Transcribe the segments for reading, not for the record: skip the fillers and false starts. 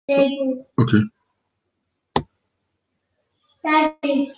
Okay. Daddy.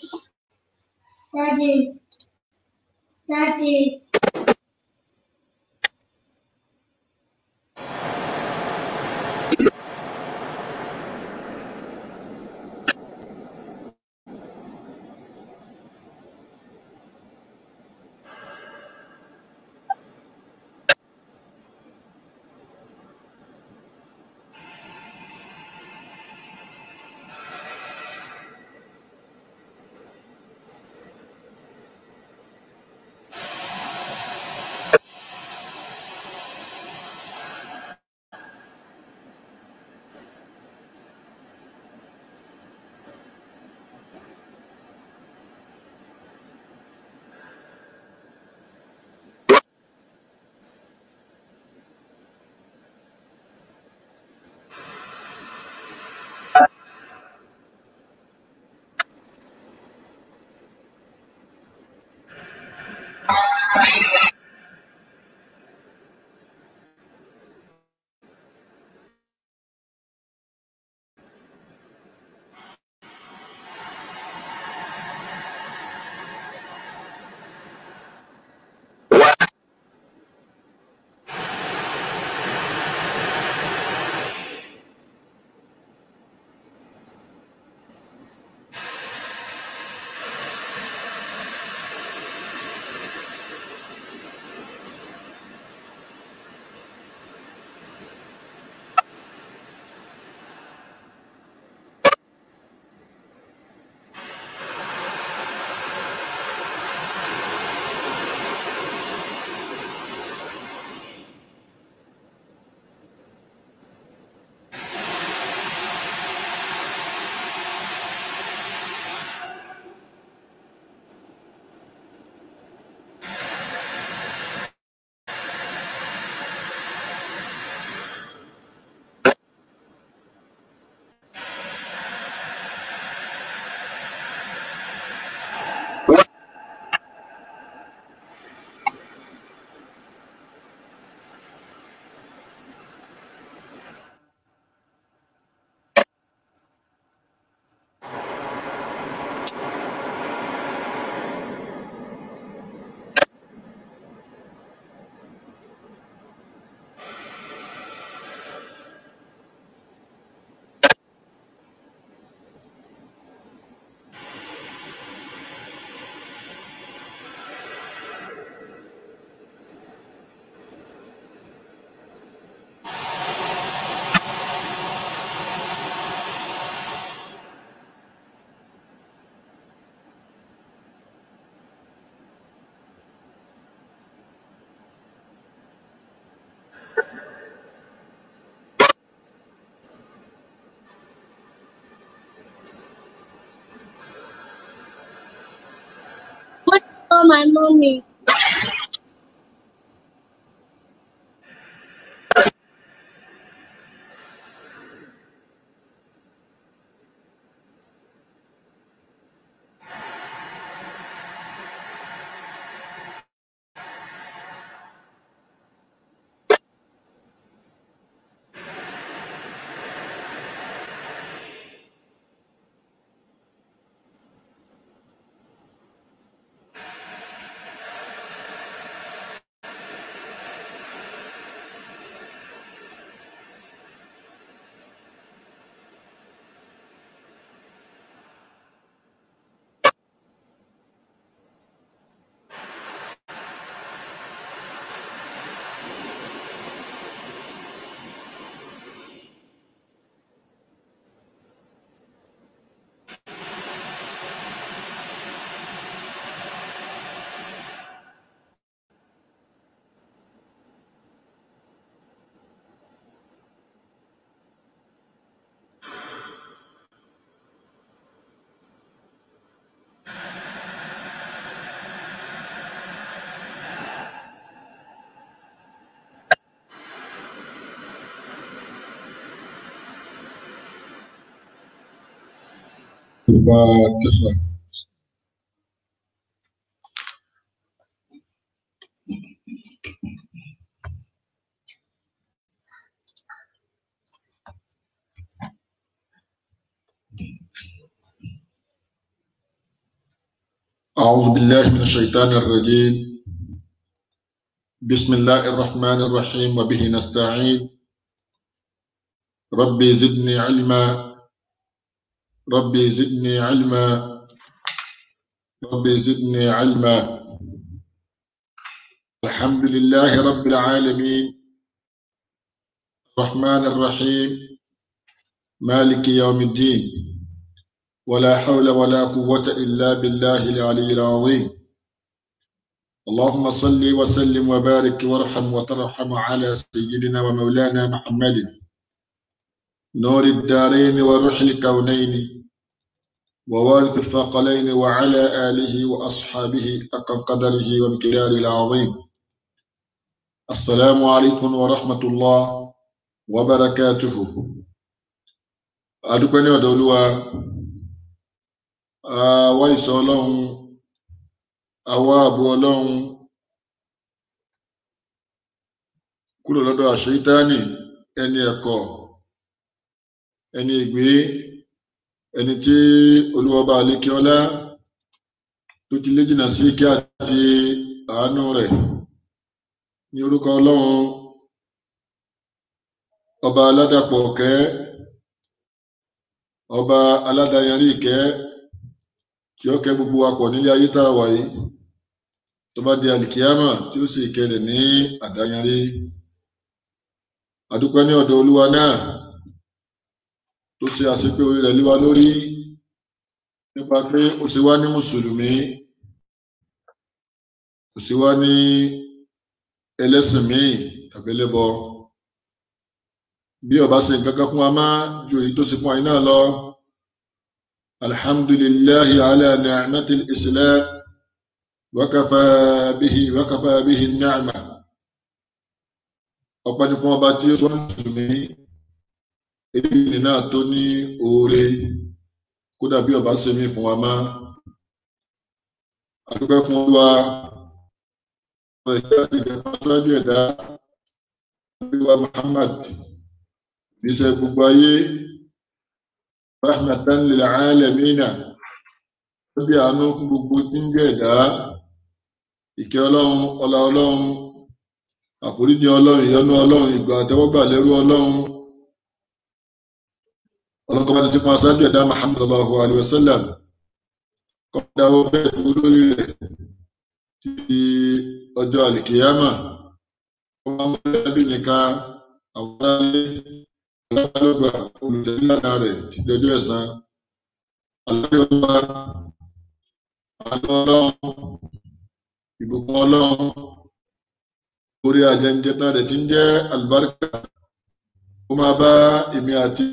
What for my mommy? أعوذ بالله من الشيطان الرجيم. بسم الله الرحمن الرحيم وبه نستعين. ربي زدني علما، ربي زدني علما، ربي زدني علما. الحمد لله رب العالمين، الرحمن الرحيم، مالك يوم الدين، ولا حول ولا قوة إلا بالله العلي العظيم. اللهم صل وسلم وبارك وارحم وترحم على سيدنا ومولانا محمد نور الدارين وروح الكونين ووارث الثقلين وعلى آله وأصحابه حق قدره وامتداره العظيم. السلام عليكم ورحمة الله وبركاته. أدوكني ودولوا ويسولون أوابولون كل لدى الشيطاني أن يكون ẹni ìgbé ẹni tí olúwọba àlékiọlá tó ti lé jìnnà sí kí àti àánú rẹ̀ ní orúkọ Ọlọ́run ọba aládàpọ̀ ìkẹ́, ọba aládàyanrí ìkẹ́ tí ó kẹ́ gbogbo wa pọ̀ nílé ayé tá a wà yìí tó bá di àlìkíyámà tí ó sì ìkẹlẹ̀ ní àdáyanrí. Adúpẹ́ ní ọ̀dọ̀ olúwa náà tó ṣe àṣepé orí rẹ̀ lé wa lórí nípa pé ó ṣe wá ní mùsùlùmí, ó ṣe wá ní ẹlẹ́sìn míì tàbí ẹlẹ́bọ. Bí ó bá ṣe nǹkan kan fún wa máa ju èyí tó ṣe fún wa iná lọ. Alhamdulillahi ala ni'matil islam wa kafa bihi ni'ma. Ọpẹ́ ni fún ọba tí ó ṣe wá mùsùlùmí, èyí náà tó ní oore kódà bí ọba ṣe mí fún wa máa. Adúpẹ́ fún Olúwa ọ̀rẹ́ àti ìgbẹ̀fà sọ́jú ẹ̀dá Olúwa Muhammad níṣẹ́ gbogbo ayé rahmatan lil alamina, ó bí àánú fún gbogbo tí ń jẹ́ ẹ̀dá. Ìkẹ́ Ọlọ́run, ọlá Ọlọ́run, àforíjì Ọlọ́run, ìyọ́nú Ọlọ́run, ìgbà àtẹ́wọ́gbà lẹ́rú Ọlọ́run ọlọ́kọ́ bá ti fún aṣáájú ẹ̀dá Muhammad sallallahu alaihi wasallam kọ́dá ó bẹ́ẹ̀ tó lórí rẹ̀ títí ọjọ́ alìkìyámà. Wọ́n máa ń mọ́ ẹbí nìkan àwọn aráyé alábàlógbà olùtẹ̀lẹ́lànà rẹ̀ títí ọjọ́ ẹ̀san. Aláyọ̀wá àánú Ọlọ́run, ìbùkún Ọlọ́run, orí àjẹjẹta rẹ̀ tí ń jẹ́ àlùbáríkà ó máa bá èmi àti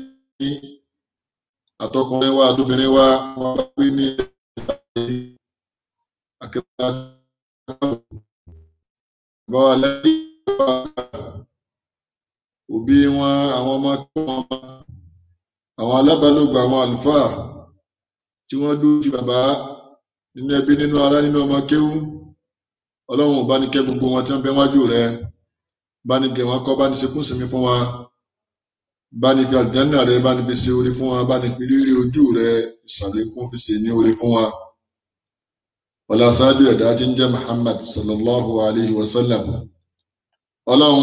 àtọkùnrin wa àtobìnrin wa wọn bá pín ní akẹ́kọ̀ọ́ bá wà lẹ́yìn òbí wọn, àwọn ọmọ tó wọn, àwọn alábàálògbà, àwọn àlùfáà tí wọ́n dúró ti bàbá nínú ẹbí, nínú ará, nínú ọmọ kéwú. Ọlọ́run bá ní kẹ́ gbogbo wọn tí wọ́n bẹ wájú rẹ̀, bá ní gẹ̀ wọ́n kọ́, bá ní sekún sinmi fún wa, bá ní fi àlùjánnà rẹ̀, bá ní fi ṣe orí fún wa, bá ní fi rírí ojú rẹ̀ ìsàlékún fi ṣe ní orí fún wa. Ọlá sáájú ẹ̀dá tí ń jẹ́ Muhammad sallallahu alaihi wasallam. Ọlọ́run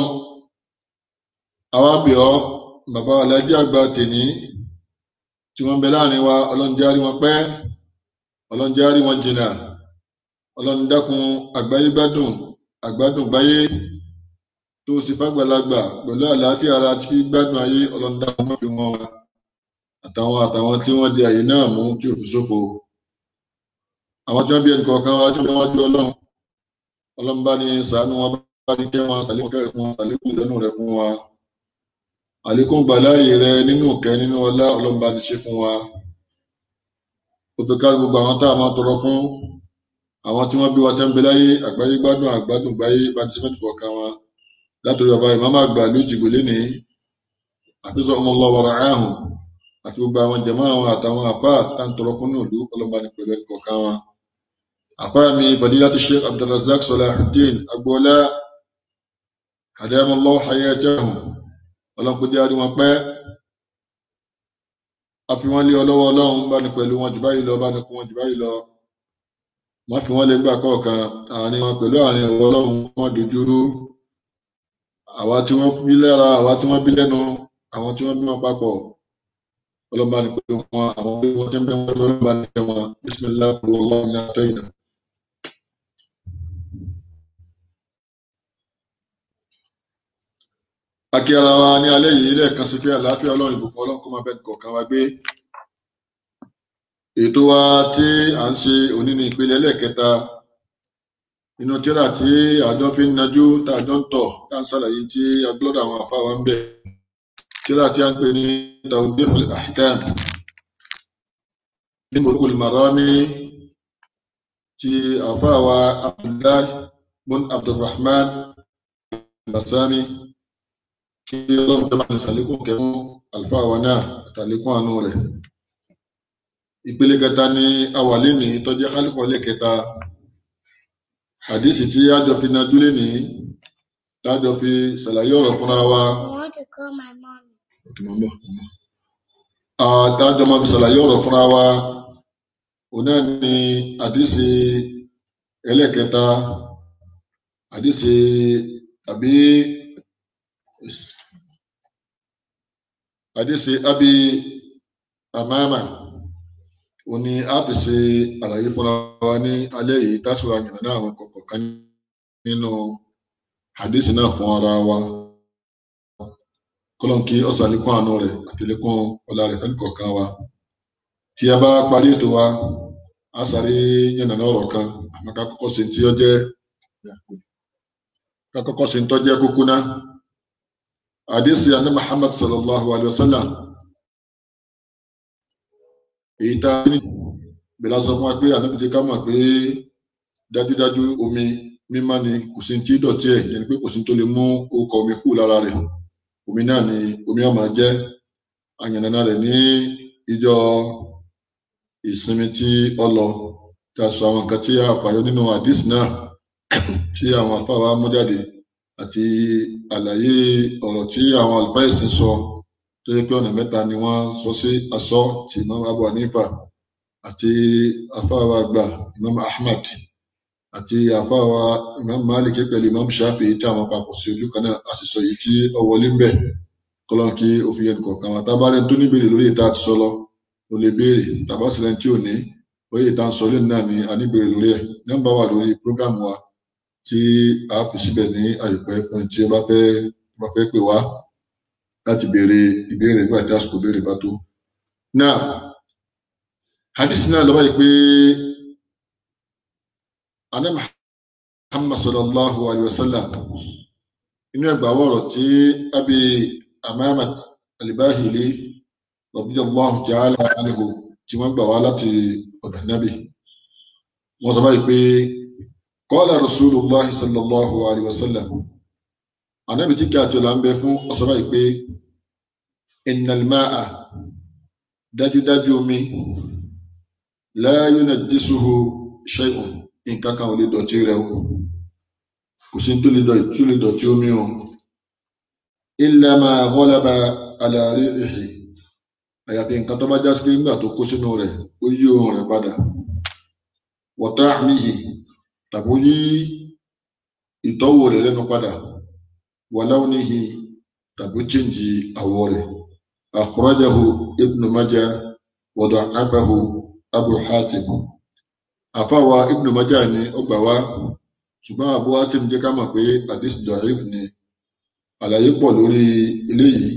àwa bẹ̀ ọ́, bàbá alájí àgbà tèní tí wọ́n bẹ láàrin wa, Ọlọ́run jẹ́ á rí wọn pẹ́, Ọlọ́run jẹ́ á rí wọn jìnnà. Ọlọ́run dákun àgbáyé àgbádùn gbáyé tó sì fàgbàlagbà pẹ̀lú àlàáfíà ara tí fi gbádùn ayé. Ọlọ́run dákun má fi wọn àtàwọn tí wọ́n di àyè náà mú tí ò fi ṣòfò. Àwọn tí wọ́n bí ẹnìkọ̀ọ̀kan wa tí wọ́n wájú Ọlọ́run, Ọlọ́run bá ní ṣàánú wọn, bá ní kẹ́ wọn, ṣàlékún kẹ́rẹ̀ fún wọn, ṣàlékún ìdẹ́nu rẹ̀ fún wa, àlékún gbàláyè rẹ̀ nínú ìkẹ́, nínú ọlá. Ọlọ́run bá ní ṣe fún wa. Ó fi ká gbogbo àwọn tá a máa tọrọ fún, àwọn tí wọ́n bí wa tẹ́ ń bẹ láyé, àgbáyé àgbádùn gbáyé, bá ní ṣe fẹ́ nìkọ̀ọ̀kan wa. Látòrí bàbá ìmáàmù àgbà ìlú Ìjìgbò lénìí, hafizahumullahu wa ra'ahum, àti gbogbo àwọn jàmáà àwọn àtàwọn àfáà tá ń tọrọ fún ìlú. Ọlọ́run bá ní pẹ̀lú ẹnìkọ̀ọ̀kan wa. Àfáà mi Fadilatu Sheikh Abdulrazak Salahuddin Agboola hadamallahu hayatahum, Ọlọ́run kó jẹ́ á rí wọn pẹ́. A fi wọ́n lé ọlọ́wọ́ Ọlọ́run, bá ní pẹ̀lú wọn jù báyìí lọ, bá ní kún wọn jù báyìí lọ. má fi wọ́n lé gbà kọ̀ọ̀kan àárín wọn pẹ̀lú àárín ọ̀wọ́ ọlọ́run wọn dojúrú àwa tí wọ́n bí lára àwa tí wọ́n bí lẹ́nu àwọn tí wọ́n bí wọn papọ̀ ọlọ́mọba ní pẹ̀lú wọn àwọn bí wọ́n ti ń bẹ wọn ọlọ́mọba ní pẹ̀lú wọn bísímillah ọlọ́run ní àtọ́yìnà. akí ara wa ní alẹ́ yìí lẹ́ẹ̀kan sí pé àlàáfíà ọlọ́run ìbùkún ọlọ́run kó máa bẹ kọ̀ọ̀kan wa gbé ètò wa tí à ń ṣe òní ní ìpele ẹlẹ́ẹ̀kẹta inú tírà tí àjọ fi ń najú tá àjọ ń tọ̀ tá ń ṣàlàyé tí agbọ́dọ̀ àwọn àfa wa ń bẹ tírà tí a ń pè ní Tawdihul Ahkam ní Bulughul Marami tí àfa wa Abdullah bin Abdurrahman Basami kí ọlọ́run tó bá ní sàlékún kẹmú àlùfáà wa náà àtàlékún àánú rẹ̀. ìpele kẹta ní awàlé ní tọ́jú kálíkọ̀ lẹ́kẹta àdísì tí àjọ fi najú lé ní lájọ fi ṣàlàyé ọ̀rọ̀ fúnra wa. I want to call my mom. àtàjọ máa fi ṣàlàyé ọ̀rọ̀ fúnra wa òun náà ní àdísì ẹlẹ́kẹta àdísì àbí àdísì Abi Amama òun ni a fi ṣe àlàyé fúnra wa ní alẹ́ yìí tásùrà yìnbọn náà àwọn kọ̀ọ̀kan nínú àdísì náà fún ara wa kọ́lọ́n kí ọ̀sàlékún àánú rẹ̀ àtìlékún ọlá rẹ̀ fẹ́ kọ̀ọ̀kan wa tí a bá parí ètò wa a sáré yànnàná ọ̀rọ̀ kan àmọ́ ká kọ́kọ́ sí tí ó jẹ́ kókó náà àdísì àná Muhammad sallallahu alayhi wa sallam èyí tá a ní bẹ̀rẹ̀ sọ fún wa pé ànábì jẹ́ ká mọ̀ pé dájúdájú omi mímọ́ ni kò sí tí dọ̀tí ẹ̀ yẹn ni pé kò sí tó lè mú orúkọ omi kú lára rẹ̀ omi náà ni omi ó máa jẹ́ àyànnà rẹ̀ ní ìjọ ìsinmi tí ó lọ tí a sọ àwọn nǹkan tí a fàyọ nínú àdísì náà tí àwọn àlùfáà wa mú jáde àti àlàyé ọ̀rọ̀ tí àwọn àlùfáà ẹ̀sìn sọ tó yẹ pé ọ̀nà mẹ́ta ni wọ́n sọ sí asọ́ ti Imam Abu Hanifa àti àfáà wa àgbà Imam Ahmad àti àfáà wa Imam Malik pẹ̀lú Imam Shafi'i tí àwọn papọ̀ sí ojú kan náà a sì sọ èyí tí ó wọlé ń bẹ̀ kọ́lọ́n kí ó fi yẹn kọ̀ọ̀kan wa tábàárẹ̀ tó ní béèrè lórí ìta àti sọlọ ó lè béèrè tàbá sílẹ̀ tí ò ní bóyá ìta ń sọ lónìí náà ni a ní béèrè lórí ẹ̀ nọ́mbà wà lórí prógámù wa tí a fi síbẹ̀ ní àìpẹ́ fún tí ó bá fẹ́ pè wá láti béèrè ìbéèrè nígbà tí àsìkò béèrè bá tó. náà hadith náà lọ́wọ́ yìí pé àná Muhammad sallallahu alayhi wa sallam inú ẹgbàá ọ̀rọ̀ tí Abi Amama al-Bahili radiyallahu ta'ala anhu tí wọ́n gbà wá láti ọ̀dọ̀ Nábì wọ́n sọ báyìí pé qala Rasulullah sallallahu alayhi wa sallam Ànábì tí kí àjọlá ń bẹ fún ọ̀sọ́ báyìí pé innal ma'a dájúdájú omi la yunajjisuhu shay'un nǹkan kan ò lè dọ̀tí rẹ̀ o kò sí tó lè dọ̀tí omi o illa ma ghalaba ala rihi àyàfi nǹkan tó bá já sí pé nígbà tó kó sínú rẹ̀ ó yí ohun rẹ̀ padà wa ta'mihi tàbí ó yí ìtọ́wò rẹ̀ lẹ́nu padà wa lawnihi tàbí ó chẹ́ǹjì àwọ̀ rẹ̀ akhrajahu Ibn Majah wa da'afahu Abu Hatim àfáwà Ibn Majah ni ó gbà wá ṣùgbọ́n Abu Hatim jẹ́ ká mọ̀ pé hadith da'if ni àlàyé pọ̀ lórí eléyìí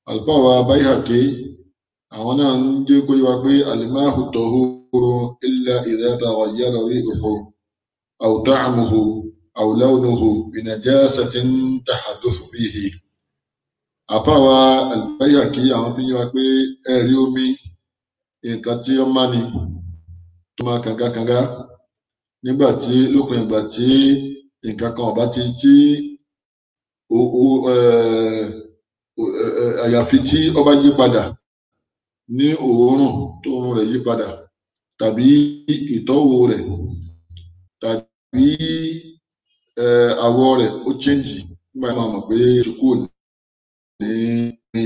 àlùfáà Bayhaqi àwọn náà ń jẹ́ kó yé wa pé al-ma'u tahuru illa idha taghayyara rihuhu aw ta'muhu aw lawnuhu bi najasatin tahadduthu fihi àfáà Bayhaqi àwọn fi yé wa pé ẹ̀rí omi nǹkan tí ó má ni tó máa kàngakànga nígbà tí lópin ìgbà tí nǹkan kan ọ̀bá ti tí àyàfi tí ó bá yí padà ní òórùn tó òórùn rẹ̀ yí padà tàbí ìtọ́wò rẹ̀ tàbí àwọ̀ rẹ̀ ó chẹ́ǹjì nígbà máa mọ̀ pé ṣùkú ní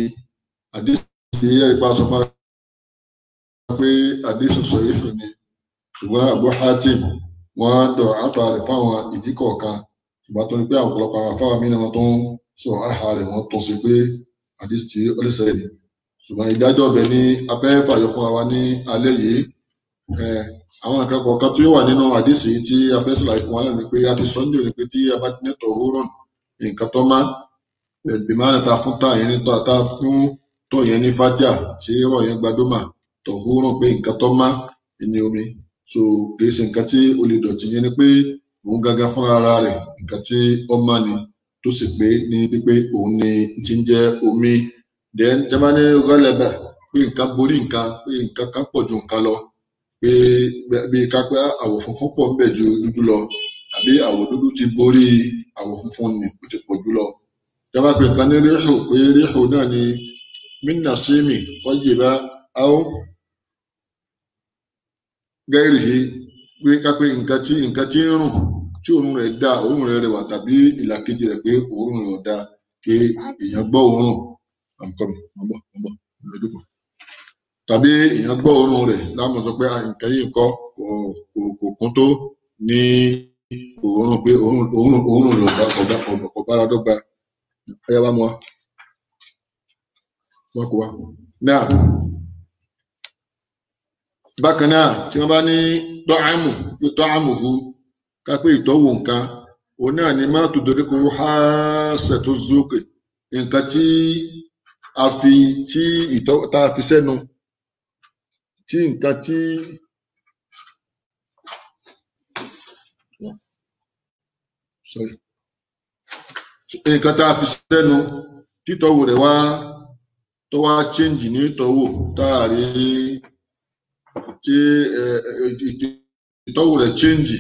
àdéhùn sí ẹ̀rí pa sọ fún wa pé àdéhùn sọ yìí ni ṣùgbọ́n Abu Hatim wọ́n dọ̀ àtọ̀ rẹ̀ fáwọn ìdí kọ̀ọ̀kan ṣùgbọ́n tó ní pé àwọn ọ̀pọ̀lọpọ̀ àwọn afáwọn mí ni wọ́n tó ń sọ àhà rẹ̀ wọ́n tó sí pé àdìsí tí ó lè ṣẹlẹ̀ ni ṣùgbọ́n ìdájọ́ ọbẹ̀ ní abẹ́ fàyọ fúnra wa ní alẹ́ yìí àwọn nǹkan kọ̀ọ̀kan tí ó wà nínú àdìsí tí abẹ́ ṣàlàyé fún wa náà ni pé a ti sọ ní òní pé tí a bá ti ní tọ̀húrọ̀n nǹkan tó má bìmánà ta fún tà yẹn ní ta fún tó yẹn ní fatia tí rọ̀ yẹn gbadúmà tọ̀húrọ̀n pé nǹkan tó má ní omi so kìí ṣe nǹkan tí o lè dọ̀tí yẹn ni pé òun gangan fúnra ara rẹ̀ nǹkan tí ó má ni tó sì pé ní pípé òun ni ti ń jẹ́ omi then jẹba ní rọlẹbẹ pé nǹkan borí nǹkan pé nǹkan kan pọ̀ ju nǹkan lọ pé bí kápẹ́ àwọ̀ funfun pọ̀ ńbẹ̀ ju dúdú lọ àbí àwọ̀ dúdú ti borí àwọ̀ funfun ni ó ti pọ̀ jù lọ jẹba pé nǹkan ní ríhù pé ríhù náà ni mínà símì tọ́jìbá áó gẹ́rì yìí pé kápẹ́ nǹkan tí ń rùn tí òórùn rẹ̀ dá òórùn rẹ̀ rẹwà tàbí ìlàkejì rẹ̀ pé òórùn rẹ̀ dá kí èèyàn gbọ́ òórùn tàbí èèyàn gbọ́ òórùn rẹ̀ láàmú sọ pé nǹkan yìí nǹkan kò kún tó ní òórùn pé òórùn rẹ̀ kò bára dọ́gba ẹyà bá mu wa wọn kò wá náà bákan náà tí wọ́n bá ní tọ́ámù hu ká pé ìtọ́wò nǹkan òun náà ni má tó dorí kó hásẹ̀ tó zókè nǹkan tí a fi tí ìtọ́ tá a fi sẹ́nu tí nǹkan tí nǹkan tá a fi sẹ́nu títọ́wò rẹ̀ wá tó wá change ní ìtọ́wò tá a rí tí ìtọ́wò rẹ̀ change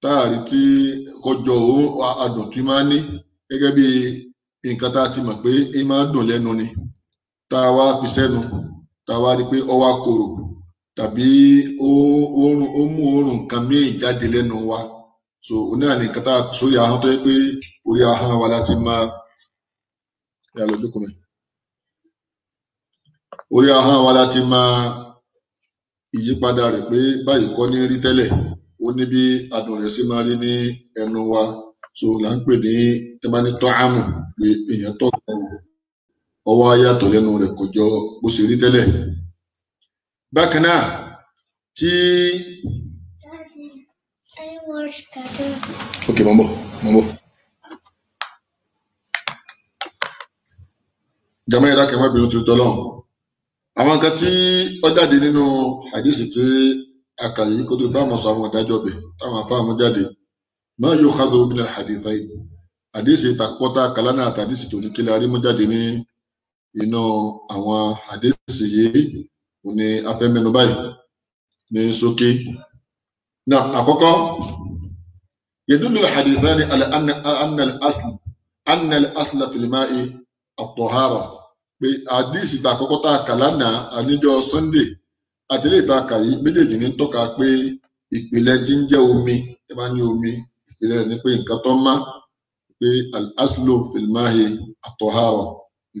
tá a rí tí kọjọ adùn tí máa ní gẹ́gẹ́ bí nǹkan tá a ti mọ̀ pé ẹ máa dùn lẹ́nu ni tá a wá fi sẹ́nu tá a wá rí pé ó wá korò tàbí ó mú òórùn nǹkan míì jáde lẹ́nu wa so òun náà ní nǹkan tá a sórí ahọ́n tó yẹ pé orí ahọ́n wa láti máa yà lọ jókòó mẹ́ orí ahọ́n wa láti máa ìyípadà rẹ̀ pé báyìí kọ́ ní rí tẹ́lẹ̀ ó ní bí adùn rẹ̀ sì máa rí ní ẹnu wa so là ń pè ní tẹ́bání tọ́ámù pé èèyàn tọ́ ọwọ́ ayàtọ̀ lẹ́nu rẹ̀ kò jọ bó ṣe rí tẹ́lẹ̀ bákan náà tí ok mọ̀ jama ìdá kẹmọ́ ìbìnrin tó tọ́lọ́ àwọn nǹkan tí ó jáde nínú àdísì tí a kà yìí kó tó bá mọ̀ sọ àwọn ìdájọ́ bẹ̀ táwọn afáàmú jáde náà yóò ká lóbi náà àdísì ìtàkọ́tà kàlánà àtàdísì tó ní kí lárí mú jáde ní inú àwọn àdísì yìí ò ní afẹ́mẹ́nu báyìí ní ṣókí náà àkọ́kọ́ يدل الحديثان على أن الأصل في الماء الطهارة àdísì ìtàkọ́kọ́ tá a kà lánàá àníjọ́ Sunday àtẹlẹ ìtàkà yìí méjèèjì ní tọ́ka pé ìpìlẹ̀ tí ń jẹ́ omi ẹ bá ní omi ìpìlẹ̀ ní pé nǹkan tó má pé al-aslu fil ma'i at-tahara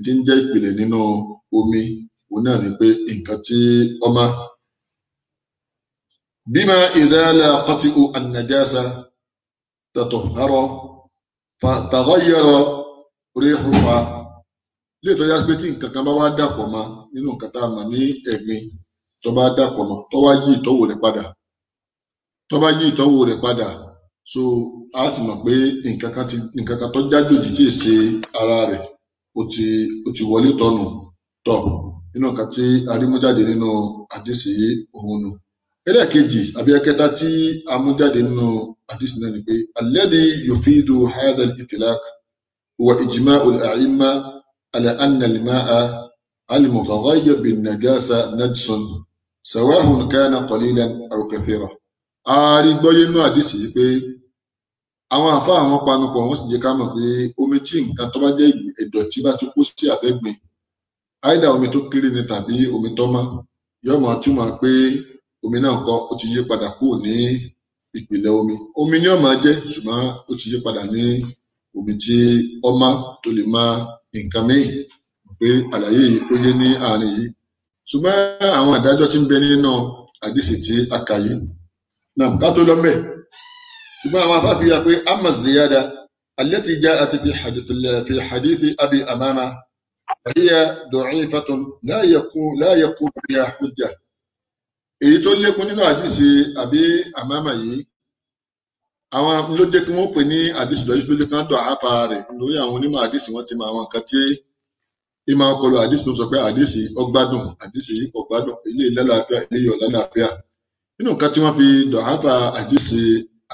tí ń jẹ́ ìpìlẹ̀ nínú omi òun náà ni pé nǹkan tí ó má. bima idha laqatu an-najasa tatahhara fa taghayyara rihuha lè tọ́já pé tí nǹkan kan bá wá dàpọ̀ mọ́ nínú nǹkan tá a mọ̀ ní ẹ̀gbin tó bá dàpọ̀ mọ́ tó wá yí ìtọ́wò rẹ̀ padà so a ti mọ̀ pé nǹkan kan tó jájòjì tí ì ṣe ara rẹ̀ ó ti wọlé tọ̀nù tọ̀ nínú nǹkan tí arímújáde nínú àdísì òun nù. ẹlẹ́ẹ̀kejì àbí ẹ̀kẹta tí a mú jáde nínú àdísì náà ni pé alladhi yufidu hadha al-itlaq huwa ijma'u al-a'imma على أن الماء المتغير بالنجاسة نجس سواء كان قليلا أو كثيرا. a rí gbọ́ nínú àdìsí pé àwọn àfáà àwọn panupọ̀ wọ́n sì jẹ́ ká mọ̀ pé omi tí nǹkan tó bá jẹ́ ìdọ̀tí bá ti kó sí àfẹ́gbìn àìdá omi tó kéré ni tàbí omi tó mọ́ yóò máa túmọ̀ pé omi náà kọ́ ó ti yí padà kúrò ní ìpìlẹ̀ omi ni ó máa jẹ́ ṣùgbọ́n ó ti yí padà ní omi tí ó mọ́ tó lè máa nǹkan míì pé àlàyé yìí ó yé ní àárín yìí ṣùgbọ́n àwọn ìdájọ́ tí ń bẹ nínú àdìsí tí a kà yìí náà ká tó lọ mẹ́ ṣùgbọ́n àwọn afáfi yà pé amma ziyada allati ja'at fi hadithi abi amama fahiya da'ifatun la yakun biha hujja èyí tó lékún nínú àdìsí àbí àmàmà yìí àwọn ló dé kí wọ́n pè ní àdìsí dọ̀yí tó lé kan dọ̀ àpá rẹ̀ lórí àwọn onímọ̀ àdìsí wọ́n ti mọ àwọn nǹkan tí ìmọ̀ ọpọlọ àdìsí tó sọ pé àdìsí ọgbádùn àdìsí ọgbádùn ilé lálàáfíà ilé yọ̀ lálàáfíà nínú nǹkan tí wọ́n fi dọ̀ àpá àdìsí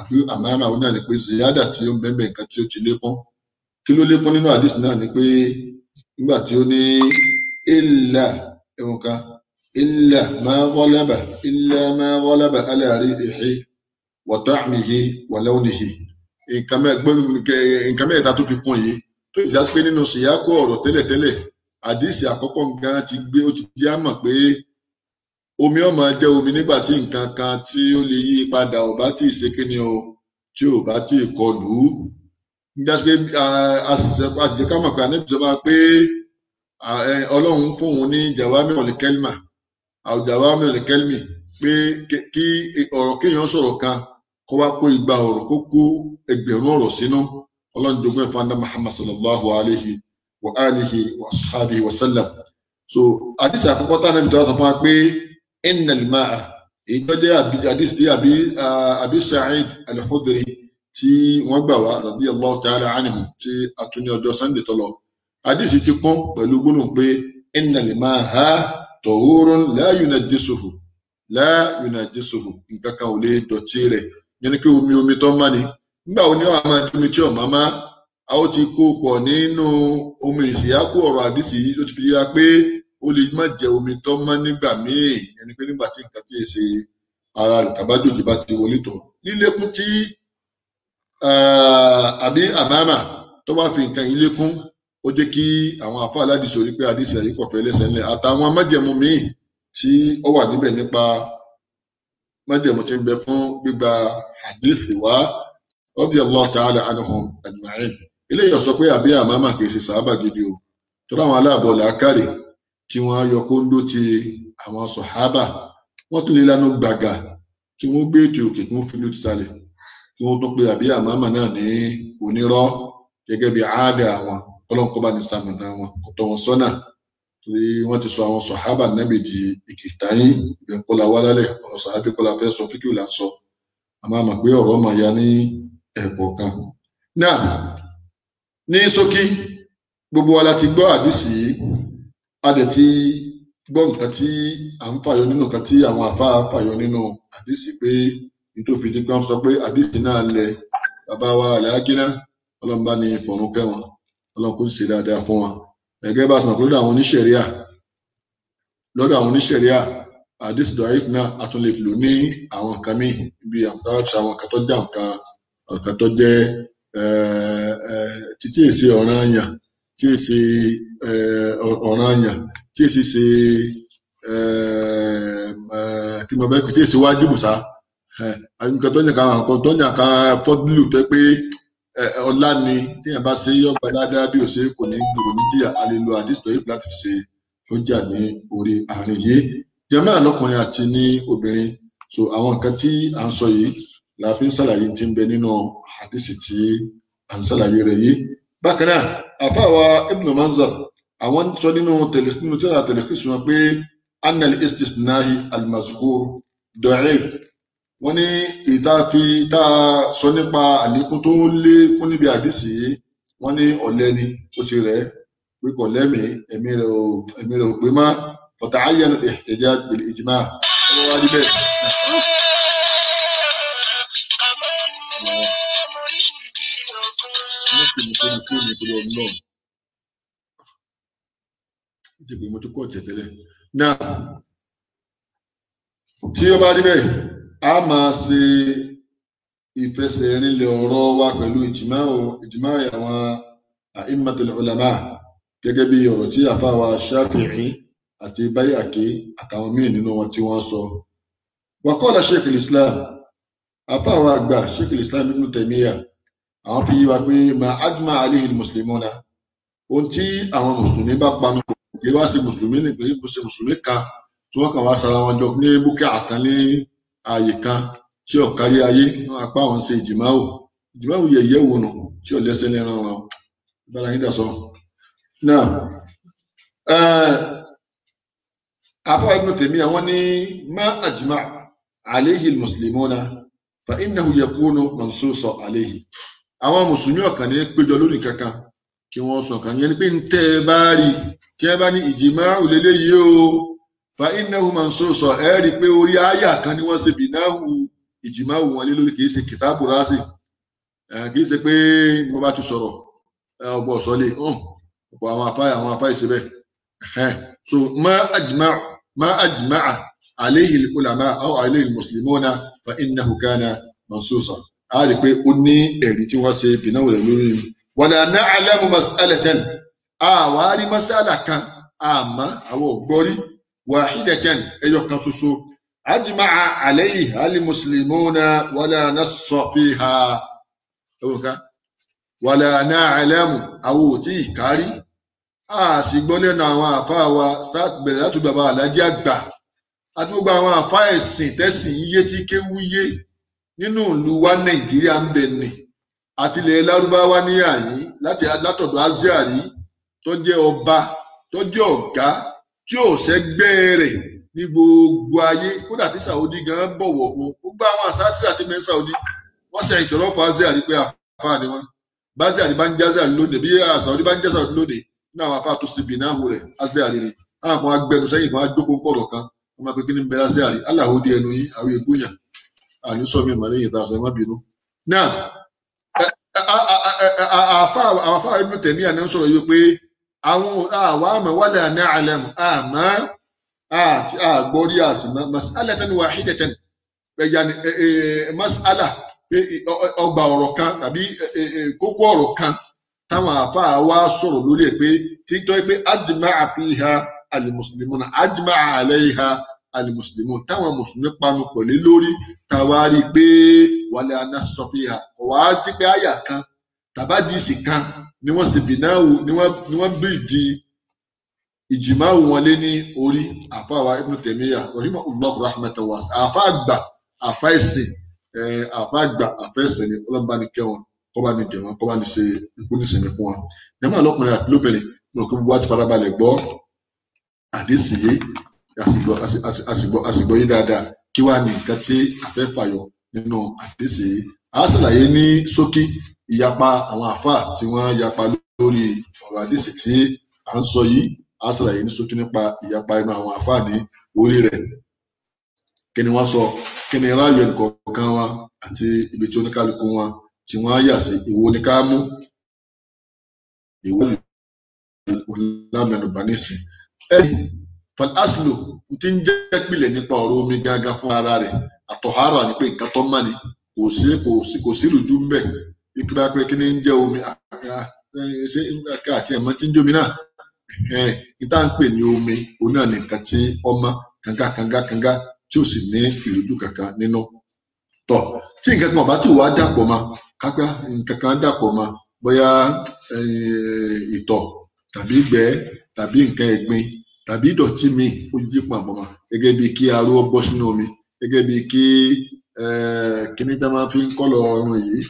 àbí àmàmà wọn náà ni pé ziyada tí ó ń bẹ́ẹ̀ nǹkan tí ó ti lékún kí ló lékún nínú àdìsí náà ni pé nígbà tí ó ní illa ẹ̀wọ̀n kan illa ma ghalaba ala rihi wa ta'mihi wa lawnihi nǹkan mẹ́ta tó fi kún yìí tó ìjà pé nínú síyákó ọ̀rọ̀ tẹ́lẹ̀tẹ́lẹ̀ àdìsí àkọ́kọ́ gan ti gbé ó ti jẹ́ àmọ̀ pé omi ó máa jẹ́ omi nígbà tí nǹkan kan tí ó lè yí padà ò bá tí ì ṣe kíni o tí ò bá tí ì kọlù ú nígbà pé àṣìṣe ká mọ̀ pé àníbi sọ máa pé ọlọ́run fóun ní jawami'ul kalima jawami'ul kalimi pé kí ọ̀rọ̀ kéèyàn sọ̀rọ̀ kan kó wá kó igba ọ̀rọ̀ kó kó ẹgbẹ̀rún ọ̀rọ̀ sínú ọlọ́run jogún ẹ̀fọ́ andá Muhammad sallallahu alayhi wa alihi wa sahabihi wa sallam so àdìsí àkọ́kọ́ tá ànábì tó wá sọ fún wa pé innal ma'a èyí tó jẹ́ àdìsí tí Abi Sa'id al-Khudri tí wọ́n gbà wá radiyallahu ta'ala anhu tí a tún ní ọjọ́ Sunday tó lọ àdìsí ti kún pẹ̀lú gbólóhùn pé innal ma'a tahurun la yunajjisuhu nǹkan kan ò lè dọ̀tí rẹ̀ yẹn ni pé omi tó mọ́ ni nígbà wo ni wọ́n á máa omi tí ọ̀ máa a ó ti kó pọ̀ nínú omi ìsìyákó ọ̀rọ̀ àdìsí ó ti fi yá pé ó lè má jẹ omi tó mọ́ nígbà míì yẹn ni pé nígbà tí nǹkan tí ì ṣe ara rẹ̀ tàbájòjì bá ti wọlé tọ̀ lílékún tí àbí àmàmà tó bá fi nǹkan yìí lékún ó jẹ́ kí àwọn àfáà aládìsí orí pé àdìsí àyè kọ̀fẹ́ lẹ́sẹ̀ ńlẹ̀ àtàwọn májẹ̀mú míì tí ó wà níbẹ̀ nípa májẹ̀mú tí ń bẹ fún gbígba àdìsí wá radiyallahu ta'ala anhum ajma'in eléyìí sọ pé àbí àmàmà kì í ṣe sàábà gidi o tó láwọn aláàbọ̀ làákàrè tí wọ́n yọ kóńdó ti àwọn sọ̀hábà wọ́n tún lè lánà gbàgà kí wọ́n gbé ètò òkè kí wọ́n fi lóòtì sálẹ̀ kí wọ́n tún pe àbí àmàmà náà ní onírọ́ gẹ́gẹ́ bí àádà àwọn ọlọ́nkọ́ bá ní sàmùnà wọn kò tọ́ wọn sọ́nà torí wọ́n ti sọ àwọn sọ̀hábà nábì di ìkìtàyín ìgbẹ́ńkọ́lá wálálẹ̀ ọ̀rọ̀ sàábì kọ́lá fẹ́ sọ fíkì là ń sọ àmọ́ àmọ́ pé ọ̀rọ̀ mà ya ní ẹ̀bọ̀ kan. náà ní ṣókí gbogbo wa la ti gbọ́ àdìsí a dẹ̀ ti gbọ́ nǹkan tí à ń fàyọ nínú nǹkan tí àwọn àfáà fàyọ nínú àdìsí pé nítorí ní pé wọ́n sọ pé àdìsí náà lẹ bàbá wa àlàágínà ọlọ́run bá ní ìfọ̀rùn kẹ́ wọn ọlọ́run kò ṣe dáadáa fún wọn gẹ́gẹ́ bá a sọ pé lọ́dọ̀ àwọn oníṣẹ̀ríà àdìsí dọ̀íf náà a tún lè lò ní àwọn nǹkan míì bí àwọn nǹkan tó já nǹkan tó jẹ́ títí èsì ọ̀ranyàn tí èsì ọ̀ranyàn tí èsì ṣe kí mo bẹ́ tí èsì wájìbù sá nǹkan tó yàn ká fọ́dúlù tó pé ọlá ni téèyàn bá ṣe yọgbà dáadáa bí òṣè kò ní gbòòrò ní díà a lè lo àdìsí dọ̀íf láti fi ṣe ọjà ní orí àárín yìí jẹmọ́ àlọ́kùnrin àti ní obìnrin so àwọn nǹkan tí à ń sọ yìí la fi ń ṣàlàyé tí ń bẹ nínú àdìsí tí à ń ṣàlàyé rẹ̀ yìí bákan náà àfáàwá Ibn Manzar àwọn sọ nínú tẹ́lá tẹlifíṣù wọn pé annal istisnahi al-mazkur da'if wọ́n ní ìta fi tá a sọ nípa àlékún tó lékún níbi àdìsí yìí wọ́n ní ọ̀lẹ ni ó ti rẹ̀ pé kò lẹ́mìí ẹ̀mí rẹ̀ ò pé má فتعين الاحتجاج بالإجماع الواجبات náà tí ó bá rí bẹ́ẹ̀ a máa ṣe ìfẹsẹ̀rinlẹ̀ ọ̀rọ̀ wa pẹ̀lú ìjìmá àwọn a'immatul ulama gẹ́gẹ́ bí ọ̀rọ̀ tí àfáà wa Shafi'i àti Bayhaqi àtàwọn míì nínú wọn tí wọ́n sọ. Wa qala Sheikh al-Islam àfáà wa àgbà Sheikh al-Islam Ibn Taymiyyah àwọn fi wá pé ma ajma alayhi al-muslimuna ohun tí àwọn mùsùlùmí bá panu kò wá sí mùsùlùmí ní pé kò sí mùsùlùmí kan tí wọ́n kàn wá sara wọn jọ ní búkẹ́ àkàn ní ààyè kan tí ò kárí ayé wọn apá wọn ṣe ìjìmáwò yẹ̀yẹ́ wò nù tí ò lẹ́sẹ̀ lẹ́ran wọn bára yín dà sọ. náà àfọwọ́ Ibn Taymiyyah àwọn ní má àjùmá alayhi al-muslimuna fa innahu yakunu mansusa alayhi. àwọn mùsùlùmí ọ̀kan ní péjọ lórí kankan kí wọ́n sọ kan yẹn ni pé ń tẹ́ ẹ bá rí tí ẹ bá ní ìjìmáwò lélẹ́yìí o fa innahu mansusa ẹ rí i pé orí àyà kan ni wọ́n ṣe bìnáhù ìjìmáwò wọn lé lórí kì í ṣe kìtàbù rásì kì í ṣe pé mo bá ti sọ̀rọ̀ ọgbọ sọlé ọ̀pọ̀ àwọn afáì ṣe bẹ́ẹ̀. so ma ajma'a alayhi al-ulama aw alayhi al-muslimuna fa innahu kana mansusa a rí pé ó ní ẹ̀rí tí wọ́n ṣe bìnáwò rẹ̀ lórí. wala na'lamu mas'alatan àwárí mas'ala kan àmọ́ àwọn ògbọ́rí wahidatan ẹyọ kan ṣoṣo ajma'a alayhi al-muslimuna wala nassa fiha wala na'lamu àwọn òtí ìkárí a sì gbọ́ lẹ́nu àwọn àfáà wa bẹ̀rẹ̀ láti bàbá alájí àgbà àti gbogbo àwọn àfáà ẹ̀sìn tẹ́sìn yíyé tí kéwú yé nínú ìlú wa Nàìjíríà ń bẹ ní àti ilẹ̀ Lárúbáwá ní àyín látọ̀dọ̀ Azíàrí tó jẹ́ ọba tó jẹ́ ọ̀gá tí ò sẹ́gbẹ́ rẹ̀ ní gbogbo ayé kódà tí Saudi gan bọ̀wọ̀ fún gbogbo àwọn àṣà tí àti mẹ́ Saudi wọ́n sẹ́yìn tọ̀rọ̀ fún Azíàrí pé àfáà ni wọ́n Azíàrí bá ń jẹ́ Azíàrí lónìí bí Saudi bá ń jẹ́ Saudi lónìí ní àwọn afá tó ṣe bìnáhù rẹ̀ Azíàrí ni àwọn kan agbẹnu sẹ́yìn kan adókò pọ̀rọ̀ kan wọ́n máa pe kí ní bẹ Azíàrí aláhùdí ẹnu yín àwọn ègbóyàn àní sọ mi ìmọ̀lẹ́yìn ìta ọ̀sẹ̀ má bínú. náà àwọn afá Ibn Taymiyyah ní sọ̀rọ̀ yìí pé àwọn àmọ́ wala na'lamu àmọ́ àti àgbọ́rí àsìmọ́ mas'alatan wahidatan yani mas'ala ọgbà ọ̀rọ̀ kan tàbí kókó ọ̀rọ̀ kan táwọn àfáà wá sọ̀rọ̀ lórí ẹ̀ pé títọ́ pé ajma'a fiha al-muslimuna ajma'a alayha al-muslimun táwọn mùsùlùmí panu pọ̀ lé lórí táwa rí i pé wala nassa fiha ọ̀wá tí pé àyà kan tàbádìsì kan ni wọ́n sì bìnáwó ni wọ́n bìdì ìjìmáwò wọn lé ní orí àfáà wa Ibn Taymiyyah rahimahullah rahmatan wasi'a àfáà àgbà àfáà ẹ̀sìn àfáà ẹ̀sìn ni ọlọ́mọba ní kẹwọn kọba ní dẹwọn kọba ní ṣe ikú ní sinmi fún wa jẹmọ àlọkùnrin àti lóbìnrin mo kí gbogbo àti farabalẹ̀ gbọ́ àdéhùn yìí àsìgbọ́ yìí dáadáa kí wàá ní nǹkan tí a fẹ́ fàyọ nínú àdéhùn yìí a ṣàlàyé ní ṣókí ìyapa àwọn àfáà tí wọ́n yapa lórí ọ̀rọ̀ àdéhùn tí à ń sọ yìí a ṣàlàyé ní ṣókí nípa ìyapa inú àwọn àfáà ní orí rẹ̀ kí ni wọ́n sọ kí ni ráàyò ẹnìkọ̀ọ̀kan wa àti ibi tí oníkálukú wọn tí wọ́n á yà sí ìwo ní ká mú ìwo lámẹnubà nísìn ẹni falaslo tí ń jẹ́ pìlẹ̀ nípa ọ̀rọ̀ omi gángan fún ara rẹ̀ àtọ̀hárà ní pé nǹkan tó mọ́ ni kò sí rújú ń bẹ̀ ikú bá pé kí ni ń jẹ́ omi ṣé àti ẹ̀mọ́ tí ń jómi náà níta ń pè ní omi òun náà ní nǹkan tí ọmọ kanga tí ò sì ní ìrújú kankan nínú tọ̀ tí nǹkan kan ọ̀bá tí ò wá dàpọ̀ mọ́ kápá nǹkan kan dàpọ̀ mọ́ bóyá ìtọ̀ tàbí ìgbẹ́ tàbí nǹkan ẹ̀gbin tàbí ìdọ̀tí míì ó yí pàpọ̀ mọ́ gẹ́gẹ́ bíi kí aró bọ́ sínú omi gẹ́gẹ́ bíi kí kíní tá máa fi ń kọ́lọ̀ ọrùn yìí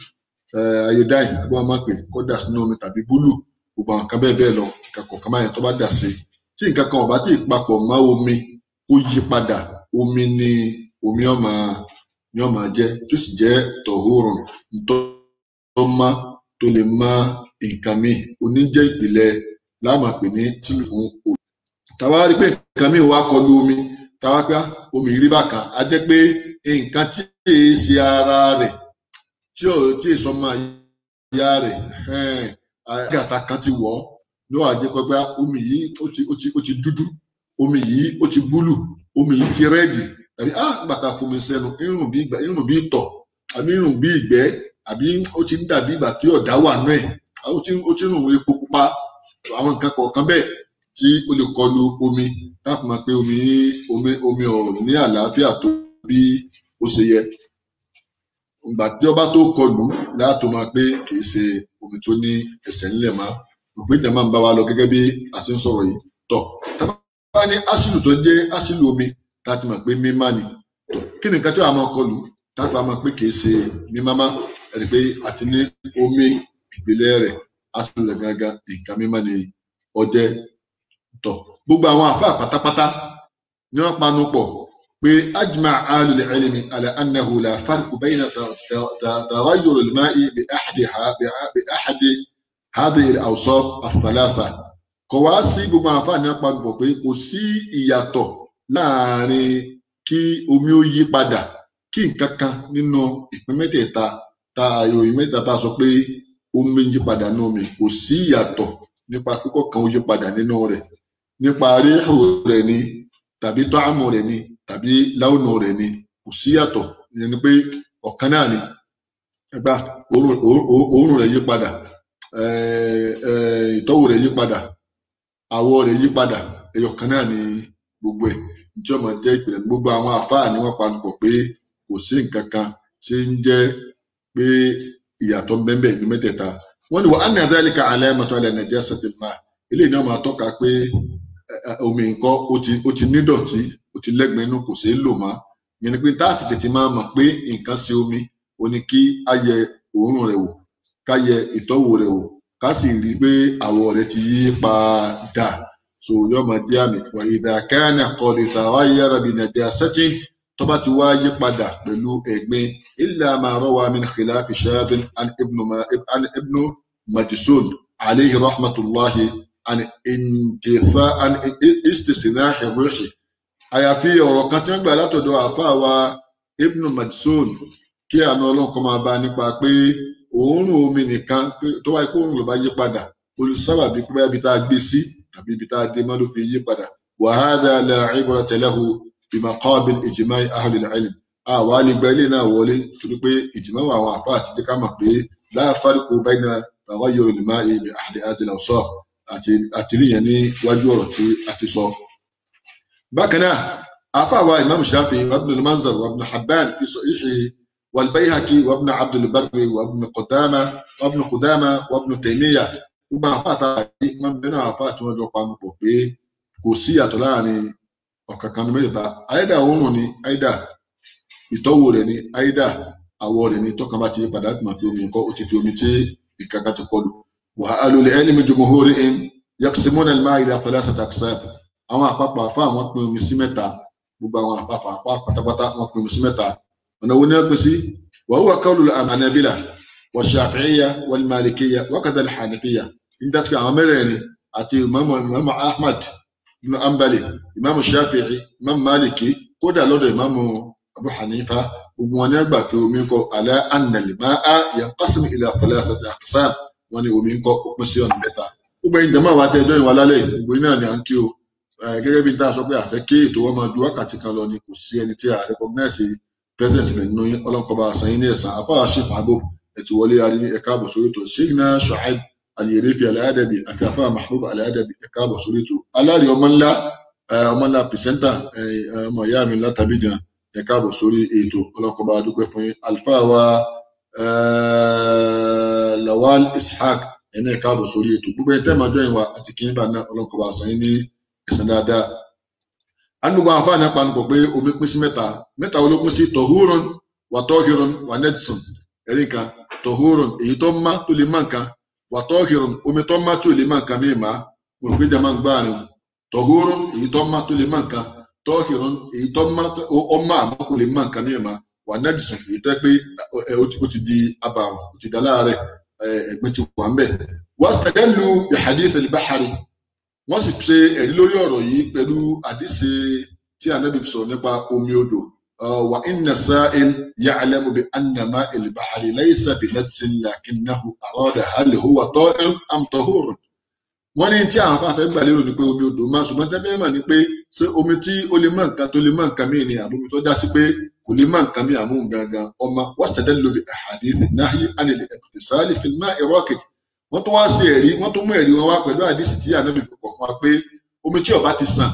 iodine àbí wọn máa pè kó dà sínú omi tàbí búlù gbogbo àwọn kan bẹ́ẹ̀ lọ nǹkan kọ̀ọ̀kan máa yẹn tó bá dà sí tí nǹkan kan ọ̀bá tí ì papọ̀ mọ́ omi ó yí padà omi ni omi ó máa jẹ́ tó sì jẹ́ tọ̀húrùn tó mọ́ tó lè mọ́ nǹkan míì oníjẹ́ ìpìlẹ̀ láàmà pè ní tí fún omi. Tàwa rí pé nǹkan míì wá kọlu omi tàwa pé omi rí bákan á jẹ́ pé nǹkan tí èé ṣe ara rẹ̀ tí èso máa yá rẹ̀ àgàtà kan ti wọ̀ ọ́ ní wàá jẹ́ pé omi yìí ó ti dúdú omi yìí ó ti búlù omi yìí ti rẹ́ẹ̀dì tàbí bàtà fomi sẹ́nu irun bí ìtọ̀ àbí irun bí ìgbẹ́ àbí ó ti ń dàbí ìgbà tí ọ̀dà wà náà ó ti rùn epo pupa àwọn nǹkan kọ̀ọ̀kan bẹ́ẹ̀ tí ó lè kọlu omi láti máa pé omi ò ní àlàáfíà tó bí ó ṣe yẹ ìgbà tí ọba tó kọlù láti máa pé kì í ṣe omi tó ní ẹsẹ̀ ńlẹ̀ máa òpin ìjà máa ń bá wa lọ gẹ́gẹ́ bí a ṣe ń sọ̀rọ̀ yìí tọ̀ bá ní asìlù tó jẹ́ asìlù omi tá a ti mọ̀ pé mímá ni kí ni nǹkan tí wàá máa kọlù tá a fi máa pé kìí ṣe mímá má ẹni pé àti ní omi ìpìlẹ̀ rẹ̀ asìlù rẹ̀ gángan nǹkan mímá ni ọjẹ́ tọ̀. Gbogbo àwọn àfáà pátápátá ni wọ́n panu pọ̀ pé ajma ahlul ilmi ala annahu la farqu bayna taghayyur al-ma'i bi ahadi hadhihi al-awsaf ath-thalatha. Kò wá sí gbogbo àwọn àfáà ni wọ́n panu pọ̀ pé kò sí ìyàtọ̀ láàrin kí omi ó yí padà kí nǹkan kan nínú ìpín mẹ́tẹ̀ẹ̀ta tá ìròyìn mẹ́ta tá a sọ pé omi yí padà nínú omi, kò sí ìyàtọ̀ nípa kíkọ́ kan ó yí padà nínú rẹ̀, nípa ríhù rẹ̀ ni tàbí tọ́àmù rẹ̀ ni tàbí láwùnù rẹ̀ ni, kò sí ìyàtọ̀. Ìyẹn ni pé ọ̀kan náà ni ẹgbà òórùn rẹ̀ yí padà, ìtọ́wò rẹ̀ yí padà, àwọ̀ rẹ̀ yí padà, ẹyọ̀kan náà ni gbogbo ẹ̀ tí ọmọ jẹ́ ìpìlẹ̀. Gbogbo àwọn àfáà ni wọ́n panupọ̀ pé kò sí nǹkan kan tí ń jẹ́ pé ìyàtọ̀ ń bẹ́ẹ̀ ní mẹ́tẹ̀ẹ̀ta. Wọ́n ní wa anna dhalika alamatu ala najasati al-ma', eléyìí náà máa tọ́ka pé omi nǹkan ó ti nídọ̀tí, ó ti lẹ́gbẹ̀ẹ́ inú, kò ṣeé lò mọ́. Ìyẹn ni pé tá a fi tètè máa mọ̀ pé nǹkan ṣe omi, ó ní kí a yẹ òórùn rẹ̀ wò, ká yẹ ìtọ́wò rẹ̀ wò, ká sì rí i pé àwọ̀ rẹ̀ ti yí padà. So yóò máa jẹ́ àmì. Wa idha kana qad taghayyara bi najasatin, tó bá ti wá yí padà pẹ̀lú ẹ̀gbin, illa ma rawa min khilafi shadhin an ibnu Majsun alayhi rahmatullahi an istisnahi ruhi. Àyàfi ọ̀rọ̀ kan tí wọ́n gbà látọ̀dọ̀ àfáà wa ibnu Majsun, kí àánú Ọlọ́run kó máa bá nípa pé òórùn omi nìkan tó wáyé pé òórùn ló bá yí padà, olùsábàbí pé báyà bí tá a gbé sí tàbí ibi tá a dé mọ́ ló fi yí padà. Wa hadha la ibrata lahu bi maqabil ijma'i ahlil ilm. Àwa lè gba ilé náà wọlé torí pé ìjìmọ̀ àwọn àfáà àti jẹ́ ká mọ̀ pé la farqu bayna taghayyur al-ma'i bi ahadi hadhihi al-awsaf, àti rí yẹn ní wájú ọ̀rọ̀ tí a ti sọ. Bákan náà àfáà wa Imam Shafi'i wa ibn al-Manzar wa ibn Hibban fi sahihi wal Bayhaqi wa ibn Abd al-Barr wa ibn Qudama wa ibn Taymiyyah. Gbogbo àfáà àti Imam bẹ́ẹ̀ náà àfáà tí wọ́n jọ panu pọ̀ pé kò sí ìyàtọ̀ láàrin ọ̀kankan ní mẹ́tẹ̀ẹ̀ta. Àìdá òórùn ni, àìdá ìtọ́wò rẹ̀ ni, àìdá àwọ̀ rẹ̀ ni, tọ́kan bá ti yí padà láti mọ̀ pé omi nǹkan ó ti di omi tí nǹkan kan ti kọlù. Wa ahlul ilmi jumhurihim yaqsimuna al-ma'a ila thalathati aqsam. Àwọn àpapọ̀ àfáà wọ́n pín omi sí mẹ́ta. Gbogbo àwọn àpapọ̀ pátápátá wọ́n pín omi sí mẹ́ta. Ọ̀nà wo ni wọ́n pín sí? Wa huwa qawlu al-Hanabila wa Shafi'iyya wal Malikiyya wa kadha al-Hanafiyya. Nígbà tí àwọn mẹ́rẹ̀ẹ̀rin àti Imam Ahmad ibn Hanbali, Imam Shafi'i, Imam Maliki, kódà lọ́dọ̀ Imam Abu Hanifa, gbogbo wọn ní àgbà pé omi ń kọ ala anna al-ma'a yanqasimu ila thalathati aqsam. Wọ́n ní omi ń kọ òpin sí ọ̀nà mẹ́ta. Gbogbo ẹ̀yin jàmáà wa tẹ́ ẹjọ́ ìwà lálẹ́ gbogbo iná ni à ń kí o. Gẹ́gẹ́ bí n ta sọ pé àfẹ́ kí ètò wọn máa ju wákàtí kan lọ ni, kò sí ẹni tí a recognize presence rẹ̀ nínú yín. Ọlọ́run kó bá san yín ní ẹ̀san. Àfáà Sheikh Mahbub ẹ̀tù wọlé arí ní ẹ̀ka àbọ̀ sórí ètò. Sheikhna Shu'aib Al-Yerifi Al-Adabi àti àfáà Mahbub Al-Adabi ẹ̀ka àbọ̀ sórí ètò. Aláàrí ọmọ ńlá pìrìsẹ́ńtà ọmọ ìyá mi látàbíjan ẹ̀ka àbọ̀ sórí ètò. Ọlọ́run kó bá dúpẹ́ fún yín. Àlùfáà wa Lawal Ishaq ẹni ẹ̀ka àbọ̀ sórí ètò. Gbogbo ẹ̀ tẹ́ máa jọyìn wa àti kí n bá náà, Ọlọ́run kó bá san yín ní ẹ̀san dáadáa. Gbogbo àwọn àfáà náà panupọ̀ pé omi pín sí mẹ́ta. Mẹ́ta wo ló pín sí? Tahurun wa tahirun wa najsun. Ẹ̀rí kan, tahurun èyí tó má tó lè má nǹkan, wa tahirun omi tó má tí ò lè má nǹkan míì má. Mo rò pé jẹ́ máa ń gbá àárín. Tahurun èyí tó má tó lè má nǹkan, tahirun èyí tó má ọmọ àmọ́ kò lè má nǹkan míì má, wa najsun èyí tó pé ó ti di abàrùn, ó ti dá láàárẹ̀, ẹ̀gbin ti wà ń bẹ̀. Wastadallu bi hadith al-bahri. Wọ́n sì ṣe ẹ̀rí lórí ọ̀rọ̀ yìí pẹ̀lú àdísì tí Ànábì fi sọ̀rọ̀ nípa omi odò. Wa inna sa'il ya'lamu bi anna ma'a al-bahri laysa bi najsin lakinnahu arada hal huwa tahirun am tahurun. Wọ́n ní tí àwọn afáfẹ́ gbà lérò ní pé omi odò máa, ṣùgbọ́n tẹ́fẹ́ mà ní pé ṣé omi tí ó lè má nǹkan tó lè má nǹkan míì ni àbómi tó dá sí pé kò lè má nǹkan míì àmú gangan ọmọ. Wastadallu bi ahadith an-nahyi 'an al-iqtisali fi al-ma'i rakid. Wọ́n tún wá sí ẹ̀rí, wọ́n tún mú ẹ̀rí wọn wá pẹ̀lú àdísì tí Ànábì kọ̀ fún wa pé omi tí ó bá ti sàn,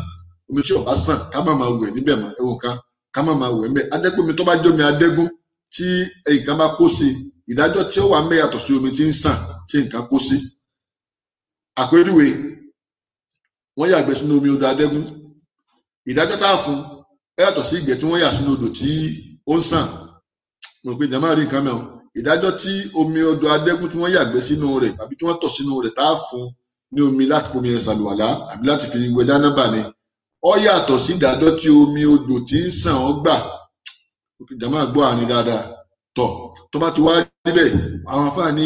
omi tí ó bá sàn ká má máa wẹ̀ níbẹ̀ mọ́, ẹ̀wọ̀n kan ká má máa wẹ̀ ńbẹ̀. Adẹ́pẹ́ omi tó bá jẹ́ omi adẹ́gún tí nǹkan bá kó sí, ìdájọ́ tí ó wà ńbẹ̀ yàtọ̀ sí omi tí ń sàn tí nǹkan kó sí. Àpèjúwe, wọ́n yàgbẹ́ sínú omi odò adẹ́gún, ìdájọ́ tá a fún ẹ yàtọ̀ sí ìgbẹ́ tí wọ́n yà sínú odò tí ó ń sàn mo rò pé jàmáà rí nǹkan mẹ́wọ̀n ìdájọ́ tí omi odò adẹ́gún tí wọ́n yàgbẹ́ sínú rẹ̀ tàbí tí wọ́n tọ̀ sínú rẹ̀ tá a fún ní omi láti fomi ẹ̀ ṣàlùwàlá àbí láti fi wẹ̀ jánábà ni ó yàtọ̀ sí ìdájọ́ tí omi odò tí ń sàn ọ́ gbà jàmáà gbọ́ àárín dáadáa tọ̀ tó bá ti wá níbẹ̀ àwọn afáà ní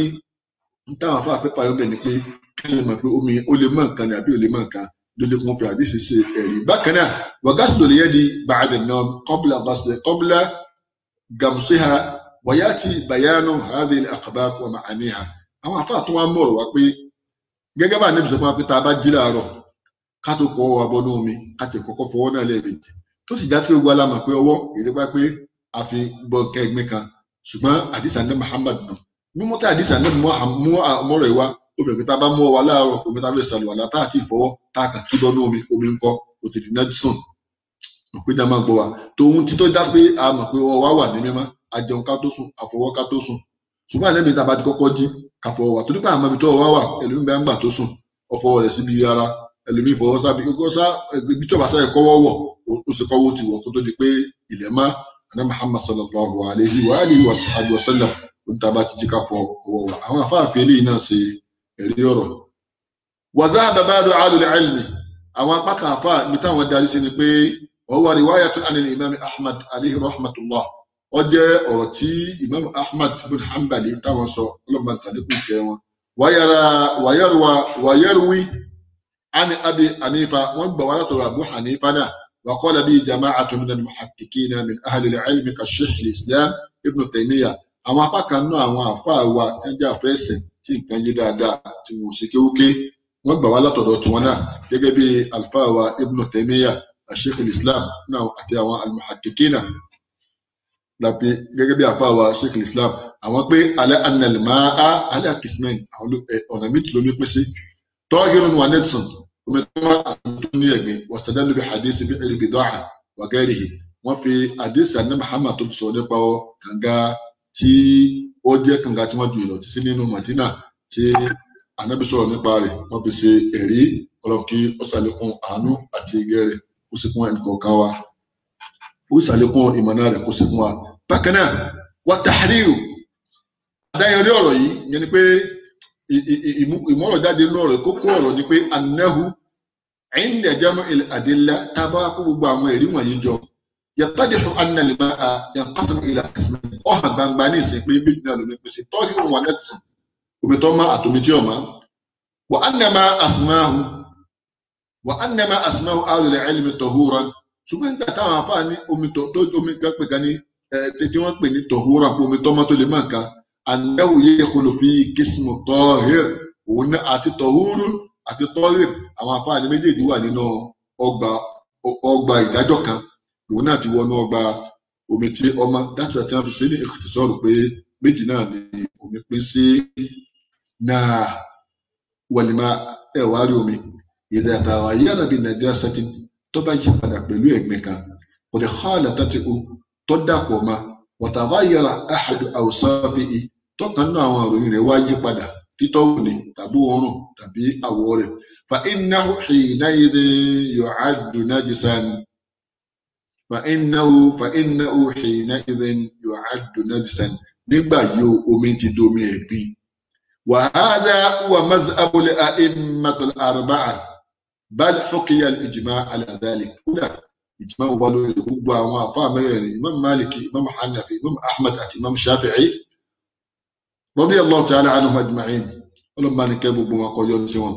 táwọn afáà fẹ́ fàyọ́ bẹ̀ ni pé kí lè mọ̀ pé omi ó lè mọ̀ nǹkan ni àbí ò lè mọ̀ nǹkan lóde kún fi àdìsí ṣe ẹ̀rí bákan náà wàgásùlò lè yẹ di bàdà náà kọ́bùlà gàmùsíhà wàyàtì bayanu hadhihi al-akhbar wa ma'aniha àwọn afáà tó wá mọ̀rọ̀ wá pé gẹ́gẹ́ bá níbi sọ fún wa pé tá a bá jí láàárọ̀ ká tó kọ́ wa bọ́nú omi ká tẹ̀ kọ́kọ́ fọwọ́ náà lẹ́ẹ̀mejì tó sì já tí gbogbo alámà pé ọwọ́ èdè bá pé a fi bọ́ nǹkan ẹgbẹ́ kan ṣùgbọ́n àdìsá ní Muhammad náà mímú tí àdìsá ní mú àmọ́rọ̀ ìwá ó fẹ́ pé tá a bá mú ọwọ́ láàárọ̀ omi tá a lè ṣàlùwàlá tá a kì í fọwọ́ tá a kà kí bọ́nú omi ńkọ́ òtẹ̀dì náà sùn òpin náà máa gbọ́ wa tòun tí tó dá pé a mọ̀ pé ọwọ́ wa wà ní mímọ́ àjẹun ká tó sùn àfọwọ́ ká tó sùn ṣùgbọ́n àlẹ́bí tá a bá ti kọ́kọ́ jí ká fọwọ́ wa torí pé àmọ́ ibi tó ọwọ́ wà ẹlòmíì bá ń gbà tó sùn ọfọwọ́ rẹ̀ síbi ara ẹlòmíì fọwọ́ sábì kókó sá ibi tó bá sáyẹ kọ́wọ́ wọ̀ ó sì kọ́wọ́ ti wọ̀ kó tó di pé ilẹ̀ má àná Muhammad sallallahu alayhi wa alihi wa sallam ó ń ta bá ti jí ká fọ ọwọ́ wa àwọn afáàfin eléyìí náà ṣe ẹ̀rí ọ̀rọ̀. wa zahaba ba'du alul ilmi àwọn apá kan àfáà ibi táwọn darí sí ni pé huwa riwayatun anil imam Ahmad alayhi rahmatullah ó jẹ́ ọ̀rọ̀ tí imam Ahmad bin Hanbali táwọn sọ ọlọ́mọba sàdékù kẹ wọn wàyẹrùwí ani abi hanifa wọn gbà wá látọ̀rọ̀ abu hanifa náà wa qala bí jama'atun min al-muhakkikina min ahli al-ilmi ka sheikh al-islam ibn Taymiyyah àwọn apá kan náà àwọn àfáà wa tí wọn jẹ́ àfẹ́sìn tí nǹkan yé dáadáa tí wọn ò ṣe kéwúké wọn gbà wá látọ̀dọ̀ tiwọn náà gẹ́gẹ́ bí alfa wa ibn Taymiyyah sheikh al-islam náà àti àwọn al-muhakkikina láti gẹ́gẹ́ bí àfáà wa sheikh al-islam àwọn pé alẹ́ anàlìmáà alẹ́ akismen àwọn ọ̀nà méjì ló ní pín sí tọ́hírun wa nelson omi tó máa àtúntò ní ẹ̀gbìn wastadallu bi hadisi bí ẹ̀rí bida'a wa ghairihi wọ́n fi hadisi àná Muhammad tó sọ nípa kànga tí ó jẹ́ kànga tí wọ́n ju ìlọ sí nínú Madina tí Ànábì sọ̀rọ̀ nípa rẹ̀ wọ́n fi ṣe ẹ̀rí ọlọ́kí ó ṣàlékún àánú àti ìgẹ́ rẹ̀ ó sì kún ẹnìkọ̀ọ̀kan wa ó ṣàlékún ìmọ̀nà rẹ̀ kó sì kún wa bákan náà wa tahriru àdáyẹrí ọ̀rọ̀ yìí yẹn ni pé ìmọ̀rọ̀ jáde nínú ọ̀rọ̀ kókó ọ̀rọ̀ ni pé annahu inda jam'il adilla tá a bá kó gbogbo àwọn ẹ̀rí wọ̀nyí jọ yattadihu anna al-ma'a yanqasimu ila qismayn ọ̀hàn gbangba ní ìsìn pé méjì náà ló ní pèsè tahirun wa natsun omi tó má àtòmí tí ọ̀ma wa annama asmahu ahlul ilmi tahuran ṣùgbọ́n nígbà táwọn afáà ní omi tó omi kan pè kan ní tí wọ́n pè ní tahuran pé omi tó má tó lè má nǹkan annahu yadkhulu fi qismu tahir òun náà àti tahuru àti tahir àwọn afáà ní méjèèjì wà nínú ọgbà ìdájọ́ kan òun náà ti wọnú ọgbà omi tí ọmọ dájú àti wọn fi ṣe ní ikhtisar pé méjì náà ni omi pín sí náà wọlìmá ẹwà rí omi idha taghayyara bi najasatin tó bá yí padà pẹ̀lú ẹ̀gbin kan kò lè khalatati tó dàpọ̀ ma wa taghayyara ahadu awsafihi tó kan náà àwọn ìròyìn rẹ̀ wá yí padà títọ́wò ni tàbí òórùn tàbí àwọ̀ rẹ̀ fa innahu hina'idhin yu'addu najisan فإنه حينئذ يعد نجسا nígbà yóò omi ti domi ẹ̀gbin وهذا هو مذهب الأئمة الأربعة بل حكي الإجماع على ذلك kódà ìjìmá wà lórí gbogbo àwọn àfáà mẹ́rẹ̀ẹ̀rin imam maliki imam hanafi imam ahmad àti imam shafi'i radiyallahu ta'ala anhum ajma'in ọlọ́mọba ní kẹ́ gbogbo wọn kọjọ́ sí wọn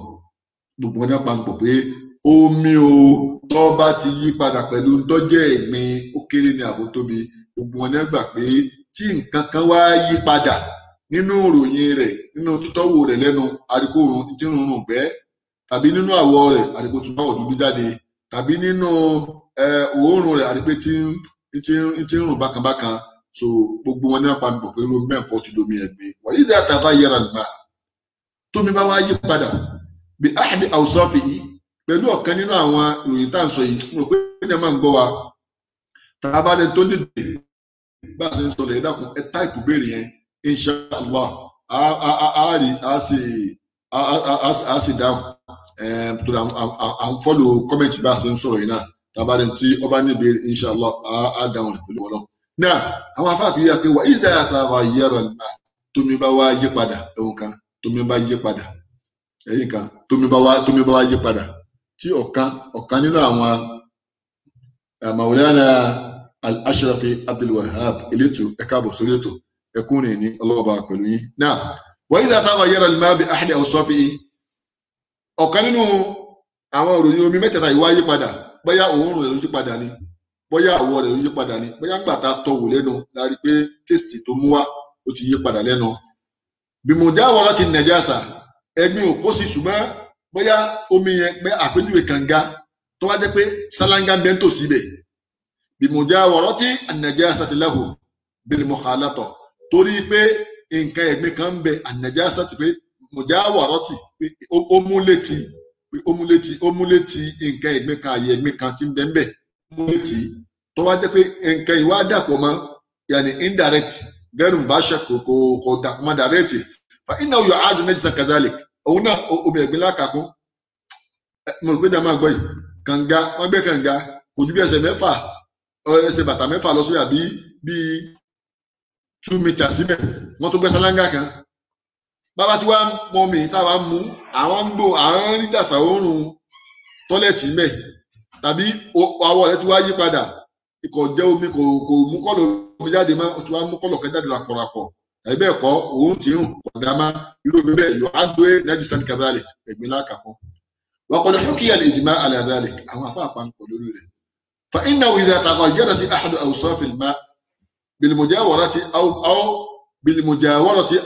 gbogbo wọn dápa ń pọ̀ pé omi o tó bá ti yí padà pẹ̀lú ntọ́jẹ́ ẹ̀gbin ó kéré ní àbò tóbi gbogbo wọn náà gbà pé tí nǹkan kan wá yí padà nínú ìròyìn rẹ̀ nínú títọ́wò rẹ̀ lẹ́nu àríkò tí ń rùn bẹ́ẹ̀ tàbí nínú àwọ̀ rẹ̀ àríkò tó bá òdúdú jáde tàbí nínú òórùn rẹ̀ àríkò tí ń rùn bákanbákan so gbogbo wọn náà padà pé ló mẹ́ǹkọ́ ti domi ẹ̀gbin wàyí dá tàbá yẹra nìgbà tómi bá wá yí padà bí ahadi awsafi yìí pẹ̀lú ọ̀kan nínú àwọn ìròyìn tá à ń sọ yìí mo rò pé ẹ̀jẹ̀ máa ń gbọ́ wa tàbá lẹ́ni tó níbi bá a ṣe ń sọ lè dákun ẹ táìpù béèrè yẹn inshallah a sì dáhùn tó à ń fọ́lò kọ́mẹ̀ntì bá a ṣe ń sọ̀rọ̀ yìí náà tabarin tí ọba níbi inshallah á dáhùn pẹ̀lú Ọlọ́run náà àwọn afáàfin yà pé wà ìdá yataghayyara al-ma tómi bá wá yí padà ẹ̀wọ̀n kan tómi bá yí padà ẹ̀yìn kan tómi bá wá yí padà tí ọ̀kan nínú àwọn Maulana al-Ashrafi Abdul Wahhab elétò ẹ̀ka àbọ̀ sórí ètò ẹkùnrin ní ọlọ́ọ̀bà pẹ̀lú yín náà wa idha taghayyara al-ma' bi ahadi awsafihi ọ̀kan nínú àwọn òròyìn omi mẹ́tẹ̀ẹ̀ta ìwá yí padà bóyá òórùn rẹ̀ ló yí padà ni bóyá àwọ̀ rẹ̀ ló yí padà ni bóyá ńgbà tá a tọwò lẹ́nu la rí pé tèsì tó mú wá ó ti yí padà lẹ́nu bi mujawarati najasa ẹ̀gbin ò kó sí ṣùgbọ́n bóyá omi yẹn pé àpéjúwe kànga tó wá jẹ́ pé sálángá bẹ́ńtò síbẹ̀ bi mujawarati an-najasati lahu bil mukhalata torí pé nǹkan ẹ̀gbin kan ń bẹ an-najasati pé mujawarati pé ó mú létí nǹkan ẹ̀gbin kan àyè ẹ̀gbin kan tí ń bẹ ń bẹ mú létí tó wá jẹ́ pé nǹkan ìwà dàpọ̀ mọ́ yàní indirect gẹ́rù ń bá ṣe kò dàpọ̀ mọ́ direct fa innahu yu'adu najisan kazalik òun náà omi ẹ̀gbin lákàkún mo rò pé dàá máa gbọ́ yìí kànga wọ́n gbé kànga kò ju bí ẹsẹ̀ bàtà mẹ́fà lọ sóyà bíi 2 meters síbẹ̀ wọ́n tó gbé sálángà kan bàbá tí wàá mọ mi táwa mú àwọn níjàsà oorun tọ́lẹ̀tì mẹ́ tàbí àwọ̀ rẹ̀ tí wàá yí padà ikọ̀ jẹ́ omi kò mú kọ́lọ̀ omi jáde mọ́ tí wàá mú kọ́lọ̀ kan jáde lákọ̀ọ́rakọ̀ tàbí bẹ́ẹ̀ kọ́ òun ti rùn kọ̀dà má irú omi bẹ́ẹ̀ yóò á gbé najisan kadhalik ẹ̀gbin lákàkọ́ wa qad hukiya al-ijma' ala dhalik àwọn afá àpanupọ̀ lórí rẹ̀ fa innahu idha taghayyarat ahadu awsaf al-ma' bil-mujawarati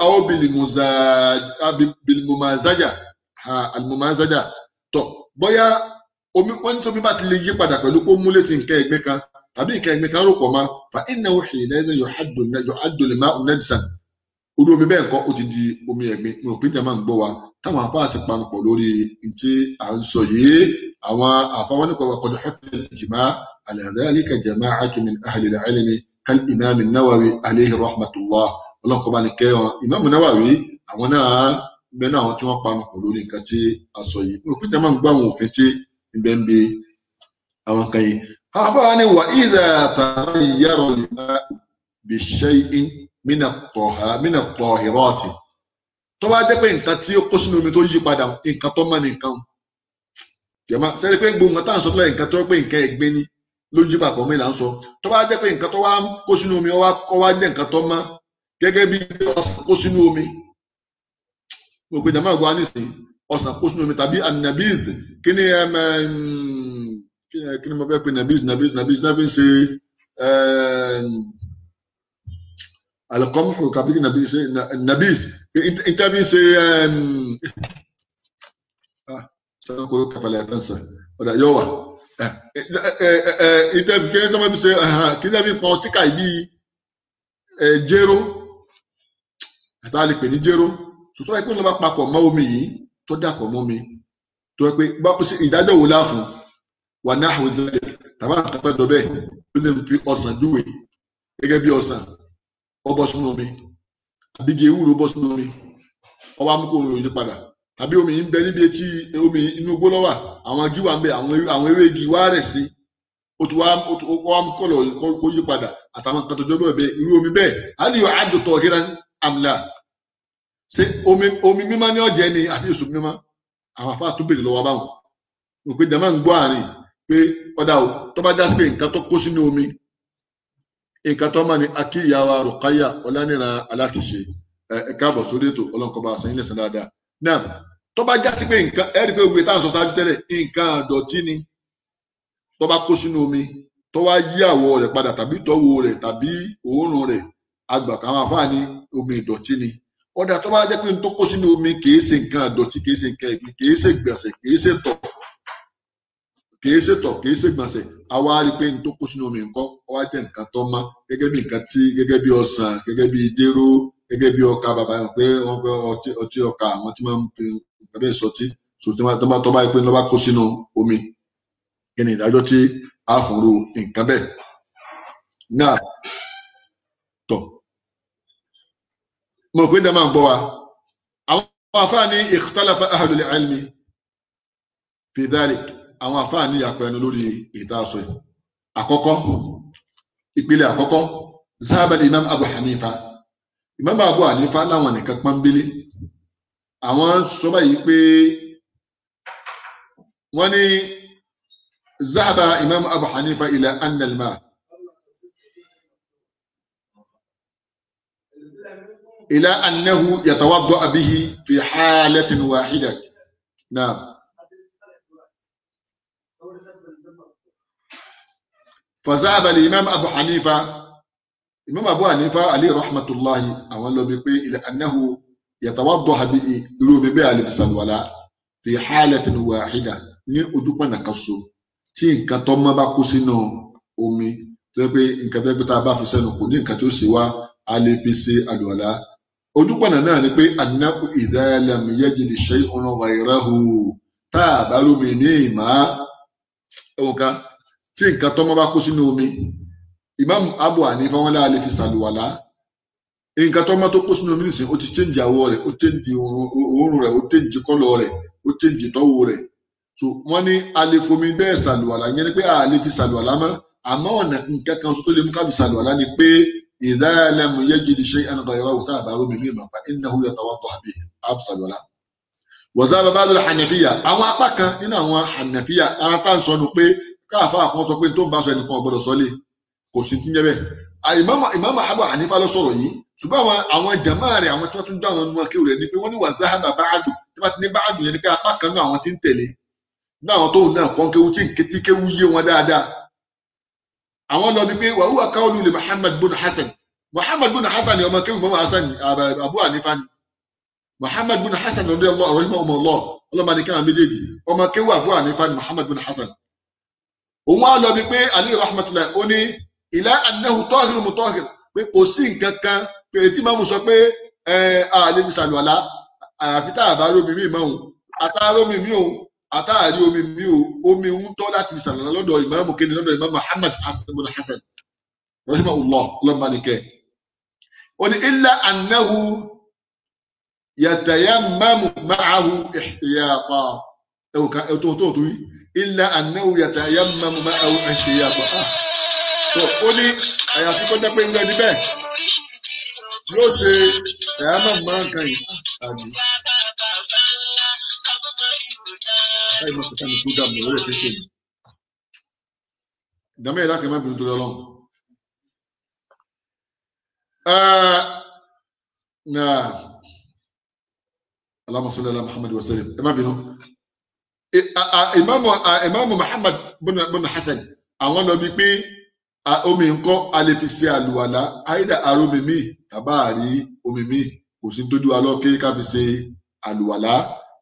aw bil-mumazaja al-mumazaja tó bóyá omi wọ́n ní tómi bá ti lè yí padà pẹ̀lú pé ó mú létí nǹkan ẹ̀gbin kan tàbí nǹkan ẹ̀gbin kan rò pọ̀ mọ́ fa innahu hina'idhin yu'addu al-ma'u najsan orí omi bẹ́ẹ̀ kọ́ ó ti di omi ẹ̀gbin mo rò pé jẹ́ máa ń gbọ́ wa táwọn afáàsì panupọ̀ lórí tí à ń sọ yìí àwọn àfáwọn nípa qad hukiya al-ijma' ala dhalika jama'atun min ahli al-'ilmi kal-imam an-Nawawi alayhi rahmatullah ọlọ́kọ̀ bá ní kẹ́ wọn Imam Nawawi àwọn náà bẹ́ẹ̀ náà àwọn tí wọ́n panupọ̀ lórí nǹkan tí a sọ yìí mo rò pé jẹ́ máa ń gbọ́ àwọn òfin tí ibẹ̀ ń bi àwọn kan yìí àfáà ni wa idha taghayyara al-ma'u bi shay'in min at-tahirati tó bá jẹ́ pé nǹkan tí ó kó sínú omi tó yí padà nǹkan tó mọ́ ní nǹkan jẹ́mọ́ sẹ́ni pé gbogbo nǹkan tá à ń sọ pé nǹkan tó pé nǹkan ẹ̀gbin ni ló yí papọ̀ mí là ń sọ tó bá jẹ́ pé nǹkan tó wá kó sínú omi ó wá jẹ́ nǹkan tó mọ́ gẹ́gẹ́ bí ọsàn kó sínú omi mo pe jama gba nísìnyí ọsàn kó sínú omi tàbí anabiz kí ni mo fẹ́ pe nabiz náà fi ń ṣe alakọ́mùfù kàbí kí nabiz interview ṣe sanakoro kàfàlẹ̀ àtànsà ọ̀dà yóò wà interview kí ni tó máa fi ṣe kí ni fi pọn tíkà ìbí jéró àtàwọn lè pè ní jéró sòtọ́ ẹ pé ló bá papọ̀ mọ́ omi yìí tó dàpọ̀ mọ́ omi tó ẹ pé ìdájọ́ wo láàfún wà ní àwọn ìṣẹ̀lẹ̀ tàbá àtàpẹ́ dọ̀bẹ́ ló lè fi ọsàn júwe gẹ́gẹ́ bí ọsàn ó bọ́ sínú omi àbí igi ewúro bọ́ sínú omi ó wá mú kó omi yìí padà tàbí omi yìí ń bẹ níbi etí omi inú igbó lọ́wà àwọn igi wà ń bẹ àwọn ewé igi wá rẹ̀ sí ó ti wá mú kọ́lọ̀ kó yí padà àtàwọn kan tó jọ bẹ́ẹ̀ irú omi bẹ́ẹ̀ á ní yọ àdùtọ̀ híran amla ṣé omi mímọ́ ní ọ̀jẹ̀ ni àbí èso mímọ́ àwọn afá tó bèrè lọ́wọ́ báwọn òpè jama ń gbọ́ àárín pé ọ̀dà ò tó bá dásí pé nǹkan tó kó sínú omi nǹkan tó máa ní akíyàwó Rùkáyà Ọláníran Alátiṣe ẹ̀ka àbọ̀ sórí ètò ọlọ́nkọba àṣẹyìn lẹ́sìn dáadáa náà tó bá dásí pé nǹkan ẹ̀rí pé ògbé táwọn sọ ṣáájú tẹ́lẹ̀ nǹkan àdọ̀tí ni tó bá kó sínú omi tó wá yí àwọ̀ rẹ̀ padà tàbí tọ́wò rẹ̀ tàbí òórùn rẹ̀ àgbà káwọn afáà ní omi ìdọ̀tí ni ọ̀dà tó bá jẹ́ pé tó kó sínú omi kìí ṣe nǹkan àdọ̀tí kìí ṣe nǹkan ẹ̀gbin kìí ṣe gbọ̀nsẹ̀ kìí ṣe tọ̀ kìí ṣe gbọ̀nsẹ̀ àwa rí pé tó kó sínú omi nǹkan ó wá jẹ́ nǹkan tó mọ́ gẹ́gẹ́ bí nǹkan tí gẹ́gẹ́ bí ọsàn gẹ́gẹ́ bí jéró gẹ́gẹ́ bí ọkà bàbá yẹn pé wọ́n fẹ́ ọtí ọkà àwọn tí wọ́n fi nǹkan bẹ́ẹ̀ sọtí tó bá yẹ pé ló bá kó sínú omi kí ni ìdájọ́ tí a fòrò nǹkan bẹ́ẹ̀ náà tọ̀ mo rò pé dá máa ń gbọ́ wa àwọn afáà ní ikhtalafa ahlul ilmi fi dhalik àwọn àfáà ní ìyapa ẹnu lórí ìta aṣọ yìí. Àkọ́kọ́, ìpele àkọ́kọ́, zahaba imam Abu Hanifa. Imam Abu Hanifa láwọn nìkan pọ́nbélé. Àwọn sọ báyìí pé wọ́n ní zahaba imam Abu Hanifa ila anna al-ma ila annahu yatawadda bihi fi halatin wahidah. Naam. فذهب الإمام أبو حنيفة إمام أبو حنيفة عليه رحمة الله أولا بقي إلى أنه يتوضأ بإلوم الصلاة في حالة واحدة ní ojúpọ̀ nìkan so tí nǹkan tó mọ́ bá kó sínú omi tó yẹ pé nǹkan tó yẹ pé tá a bá fi sẹ́nu kò ní nǹkan tó ṣe wá a lè fi ṣe àlùwàlá. Ojúpọ̀ náà ni pé annahu idha lam yajid shay'un ghayrahu tá a bá lómi ní ìmọ̀ ẹ̀wọ̀n kan tí nǹkan tó mọ́ bá kó sínú omi. Imam Abu Hanifa wọn láà lè fi ṣàlùwàlá. Nǹkan tó mọ́ tó kó sínú omi nìsín ó ti change àwọ̀ rẹ̀, ó change òórùn rẹ̀, ó change kọ́lọ̀ rẹ̀, ó change ìtọ́wò rẹ̀. So wọ́n ní a lè fomi bẹ́ẹ̀ ṣàlùwàlá, yẹn ni pé a lè fi ṣàlùwàlá mọ́. Àmọ́ ọ̀nà nǹkan kan tó lè mú ká fi ṣàlùwàlá ni pé idha lam yajid shay'an ghayrahu tá a bá rómi mímọ́ fa innahu yatawadda bihi á fi ṣàlùwàlá. Wa dhahaba ba'du al-Hanafiyya, àwọn apá kan nínú àwọn Hanafiyya ara tá à ń sọnù pé káàfà àkọ́ sọ pé tó ń bá sọ ẹnìkan ọ̀gbọ́dọ̀ sọ lé kò sí ti ń jẹ́ bẹ́ẹ̀. Imam Abu Hanifa ló sọ̀rọ̀ yìí, ṣùgbọ́n àwọn jàmáà rẹ̀ àwọn tí wọ́n tún dá àwọn ọmọ akéwì rẹ̀ ni pé wọ́n ní wa dhahaba ba'du, tí wọ́n ti ní ba'du yẹn ni pé apá kan náà àwọn tí ń tẹ̀lé ní àwọn tóun náà kọ́ kéwú tí kéwú yé wọn dáadáa. Àwọn lọ bí pé wa huwa qawlu li Muhammad bin Hasan. Muhammad bin Hasan ni ọmọ kéwú mọ́mọ́ Hasan Abu Hanifa ni. Muhammad bin Hasan rahimahullah ọlọ́mọ ní káwọn méjèèjì ọmọ kéwú Abu Hanifa ni Muhammad bin Hasan. Òun á lọ bí pé Ali rahmatullahi ó ní ila annahu tahir mutahhir, pé kò sí nǹkan kan pé tí máa mú sọ pé àlè fi ṣàlùwàlá àfi tá a bá rómi mí mọ́ òun àtàrómi mí òun àtàrí omi mi ò omi ń tọ́ láti ṣàlùwàlá lọ́dọ̀ ìmáàmù kéde lọ́dọ̀ ìmáàmù Muhammad bin Hasan rahimahullah ọlọ́mọ nìkẹ́. Ó ní illa annahu yatayammamu ma'ahu ihtiyata. Ẹ̀wọ̀n tó yí illa annahu yatayammamu ma'ahu ihtiyata. Ó ní àyàfi kó jẹ́ pé ń gbẹ́ni bẹ́ẹ̀ yóò ṣe ẹ̀yàmọ̀ máa ń kan yìí. Ay, no se me puta mover ese. Dame la que me preguntó de long. Allahumma salli ala Muhammad wa sallim. Ẹ má bínú. Imam Muhammad bin Hasan àwọn lọ bí pé omi ńkọ́ a lè fi ṣe àlùwàlá àìdá arómi míì tàbá àrí omi míì kò sí tójú wa lọ pé ká fi ṣe àlùwàlá.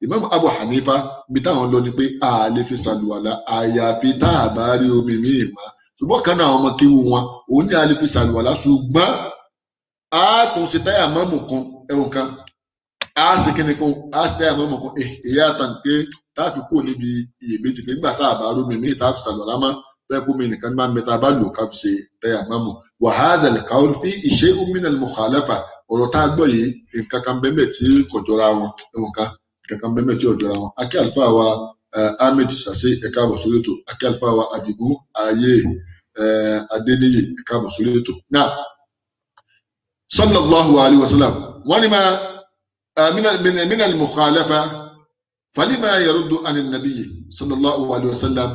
Imam Abu Hanifa bí táwọn lọ ni pé a lè fi ṣàlùwàlá àyàfi tá a bá rí omi míì mọ́. Ṣùgbọ́n kan náà àwọn ọmọ kéwú wọn òun ní a lè fi ṣàlùwàlá ṣùgbọ́n a tún ṣe táyà mọ́mù kan ẹ̀wọ̀n kan a ṣe kíni kan a ṣe táyà mọ́mù kan èyí àtàn pé tá a fi kúrò níbi iyèméjì pé nígbà tá a bá rí omi míì tá a fi ṣàlùwàlá mọ́ bẹ́ẹ̀ kó mi nìkan máa ń mẹ́ta bá lò ká fi ṣe táyà mọ́mù. Wa hadha al-qawl fi shay'un min al-mukhalafa, ọ̀rọ̀ tá a gbọ́ yìí nǹkan kan bẹ́ẹ̀ tí kò jọra wọn ẹ̀wọ̀n kan kankan bẹ́ẹ̀ tí ọjọ́ ra wọn. Akí àlùfáà wa Ahmed Sase ẹ̀ka àbọ̀ sórí ètò, akí àlùfáà wa Adigun Ayé Adéníyè ẹ̀ka àbọ̀ sórí ètò. Náà sallallahu alayhi wa sallam wọ́n ní máa min al-mukhalafa falima yaruddu an an-nabiy sallallahu alayhi wa sallam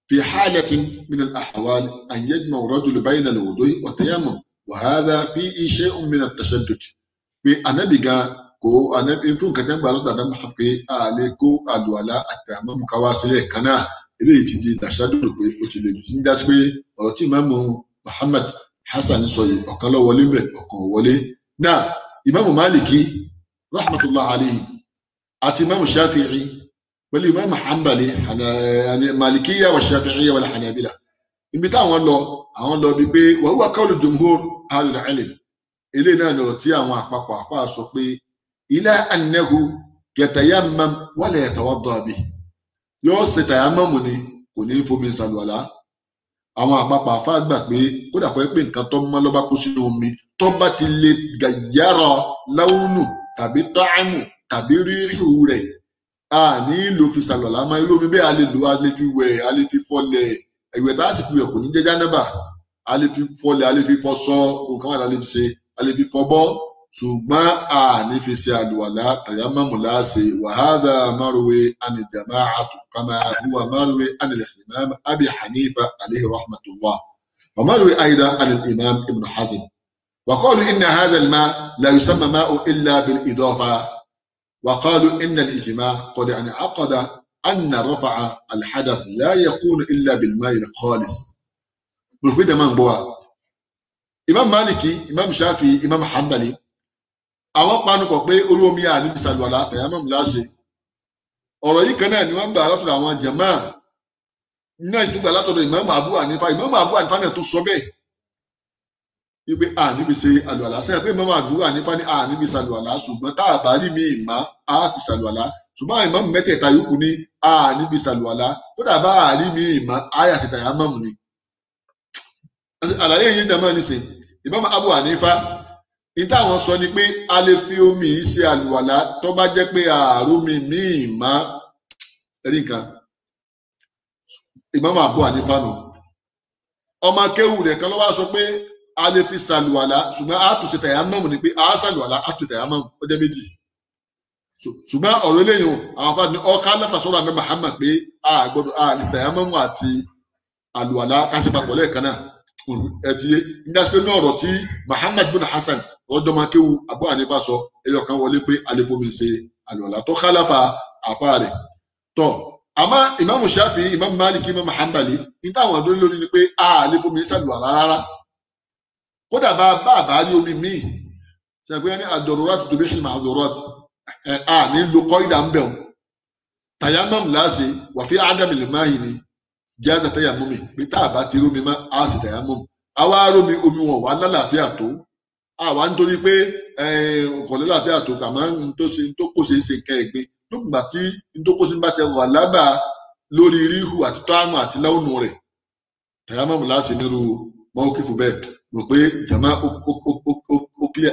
fi halatin min al-ahwal an yajma'a ar-rajul bayna al-wudu'i wa tayammum wa hadha fihi shay'un min at-tashaddud. Pé Ànábì gan kò ànábì fún nǹkan tí wọ́n gbà lọ́dọ̀ àdámà pé a lè kó àlùwàlá àti àmọ́mù ká wá sílẹ̀ kan náà eléyìí ti di dàṣádùn pé ó ti lè jù sí ń dá sí pé ọ̀rọ̀ tí ìmáàmù Muhammad Hasan sọ yìí ọ̀kan ló wọlé bẹ̀ ọ̀kan ò wọlé. Náà ìmáàmù Maliki rahmatullah alayhi àti ìmáàmù Shafi'i pẹ̀lú ìmáàmù Hanbali Malikiyya wa Shafi'iyya wal Hanabila ibi táwọn lọ bí pé wa huwa qawlu jumhur ahlul ilm. Eléyìí náà lọ̀rọ̀ tí àwọn àpapọ̀ àfáà sọ pé ila annahu yatayammam wala yatawadda bihi, yóò ṣe tàyámọ́mù ni kò ní fomi ṣàlùwàlá. Àwọn àpapọ̀ àfáà gbà pé kódà kọ́ pé nǹkan tó mọ́ ló bá kó sínú omi tó bá ti lè gàyàrọ̀ láwùnù tàbí ta'amu tàbí ríhù rẹ̀ ní lò fi ṣàlùwàlá máa irú omi bẹ́ẹ̀ a lè lò, a lè fi wẹ̀, a lè fi fọlẹ̀, ìwẹ̀ tá a sì fi wẹ̀ kò ní jẹ́ jánábà, a lè fi fọlẹ̀, a lè fi fọṣọ, nǹkan wà a lè fi ṣe, a lè fi fọbọ́, ṣùgbọ́n a ní fi ṣe àlùwàlá tàyámọ́mù láàṣẹ. wa hadha marwi an jama'atu kama huwa marwi an al-imam Abi Hanifa alayhi rahmatullah wa marwi aidan an al-imam Ibn Hazm wa qalu inna hadha al-ma' la yusamma ma'u illa bil-idafa wa qalu inna al-ijma' qad انعقد أن رفع الحدث لا يكون إلا بالماء الخالص. بالكده من بوا Imam Maliki, Imam Shafi, Imam Hanbali àwọn panupọ̀ pé olómi à níbi ṣàlùwàlá tàyámọ́mù láṣẹ. ọ̀rọ̀ yìí kan náà ni wọ́n gbà látọ̀dọ̀ àwọn jàmáà náà ìtúgbà látọ̀dọ̀ Imam Abu Hanifa. Imam Abu Hanifa náà tó sọ bẹ́ẹ̀ wípé à níbi ṣe àlùwàlá, sẹ́yìn pé Imam Abu Hanifa ní à níbi ṣàlùwàlá, ṣùgbọ́n tá a bá rí mi ìmá á fi ṣàlùwàlá, ṣùgbọ́n Imam mẹ́tẹ̀ẹ̀ta yòókù ní à níbi ṣàlùwàlá, tó dà bá a rí mi ìmá á yà sí tàyámọ́mù ni. àlàyé yìí jàmáà ní sìn Imam Abu Hanifa ìta àwọn sọ ni pé a lè fi omi yìí ṣe àlùwàlá tó bá jẹ́ pé àrómi míì má rí nǹkan. Imam Abu Hanifa nù ọmọ akéwù rẹ̀ kan ló wá sọ pé a lè fi ṣàlùwàlá ṣùgbọ́n a tún ṣe tàyámọ́mù ni pé a ṣàlùwàlá a tún tàyámọ́mù ó jẹ́ méjì. ṣùgbọ́n ọ̀rọ̀ eléyìí àwọn afáàní ọkà lẹ́fàṣọ́rọ̀ àmì Muhammad pé a gbọ́dọ̀ a lè tàyámọ́mù àti àlùwàlá káṣí papọ̀ lẹ́ẹ̀kan náà. ẹtìyé nígbà pé ní ọ̀rọ̀ tí Muhammad bin Hasan ọdọmakéwu Abu Hanifa sọ ẹyọ kan wọlé pé àlefomi ṣe àlùwàlá tó khalafa àfa rẹ̀ tọ. àmọ́ Imam Shafi, Imam Maliki, Imam Hanbali ní táwọn ọdún lórí ni pé àlefomi ṣàlùwàlá rárá, kódà bá a bá rí omi míì ṣàgbéyàn ní ad-darurat tubihul mahdhurat ní lókọ ìdá ń bẹ̀rù tayammum láṣẹ wa fi adamil ma'i ni jáde tayammum pé tá a bá ti rómi mọ́ a sì tayammum. àwa rómi omi wọn wà lálàáfíà tó, àwa nítorí pé ọkọ̀ lálàáfíà tó kàmá tó kó ṣe é ṣe nǹkan ẹ̀gbin lókùngbà tí tó kó ṣe ń bá tẹ wà lábà lórí ríhù àti tọ́hámù àti láwùnù rẹ̀ tayammum láṣẹ nírú mọ́ọ́kìfù bẹ́ẹ̀. rò pé jàmá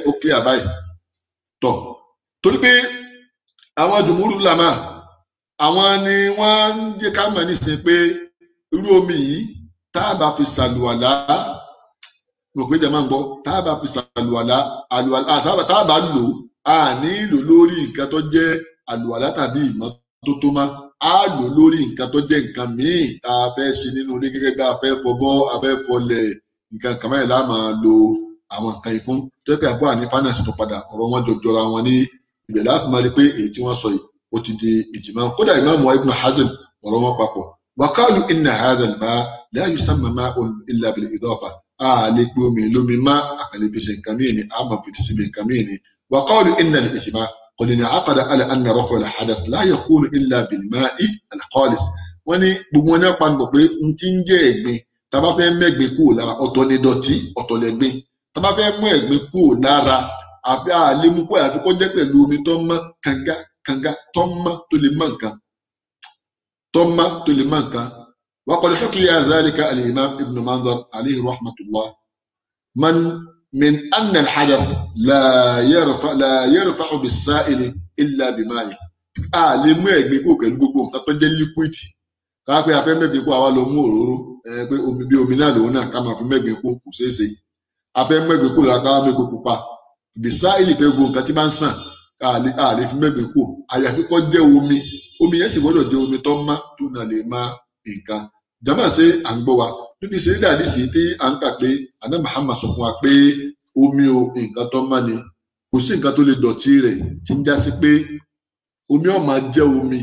ó clear báyìí tọ̀. torí pé àwọn jùmúrù lámà àwọn ni wọ́n ń jẹ́ ká mọ̀ nísìnyí pé irú omi yìí tá a bá fi ṣàlùwàlá, rò pé jàmá ń gbọ́, tá a bá fi ṣàlùwàlá tá a bá lò á ní lò lórí nǹkan tó jẹ́ àlùwàlá tàbí ìmọ́tótó má, á lò lórí nǹkan tó jẹ́ nǹkan míì tá a fẹ́ ṣe nínú ilé gẹ́gẹ́ bí a fẹ́ fọbọ́, a fẹ́ fọlẹ̀, nǹkan kan báyìí la máa lo àwọn nǹkan yìí fún. tó yẹ pé Abu Hanifa náà sì tún padà ọ̀rọ̀ wọn jọra wọn ní ibẹ̀ láti máa rí pé èyí tí wọ́n sọ yìí ó ti di ìjìmá. kódà Imam Ibn Hazm ọ̀rọ̀ wọn papọ̀. wa qalu inna hadha al-ma' la yusamma ma'un illa bil-idafa, a lè pe omi lómi má àkàlẹ́ fi ṣe nǹkan míì ni, a máa fi síbi nǹkan míì ni. wa qalu inna al-ijma' qad in'aqada ala anna raf'a al-hadath la yakunu illa bil-ma'i al-khalis. wọ́n ní gbogbo wọn náà panupọ̀ pé n ti ń jẹ́ ẹ̀gbin tàbá fẹ́ mẹ́gbin kúrò lára, ọ̀tọ̀ ni dọ̀tí ọ̀tọ̀ lẹ́gbin. tàbá fẹ́ mú ẹ̀gbin kúrò lára àfi àlemú kó àfi kó jẹ́ pẹ̀lú omi tó mọ́ kànga tó mọ́ tó lè mọ́ nǹkan وقد حكي ذلك الإمام ابن منذر عليه رحمة الله من أن الحدث لا يرفع بالسائل إلا بماء. àlemú ẹ̀gbin kúrò pẹ̀lú gbogbo nǹkan tó jẹ́ liquid. ká pé a fẹ́ mẹ́gbin kó àwa lọ mú òróró pé omi bí omi náà lòun náà ká máa fi mẹ́gbin kó kò ṣeé ṣe. a fẹ́ mẹ́gbin kó lọ́la ká wá mẹ́gbin pupa bisáìlì pé gbogbo nǹkan tí bá ń sàn ká lè fi mẹ́gbin kó, àyàfi kó jẹ́ omi yẹn sì gbọ́dọ̀ jẹ́ omi tó mọ́ tó náà lè má nǹkan. jàmá ṣe à ń gbọ́ wa níbi ìṣeré dàdí sí tí à ń kà pé àná Muhammad sọ fún wa pé omi o nǹkan tó mọ́ ni, kò sí nǹkan tó lè dọ̀tí rẹ̀ tí ń já sí pé omi ó máa jẹ́ omi,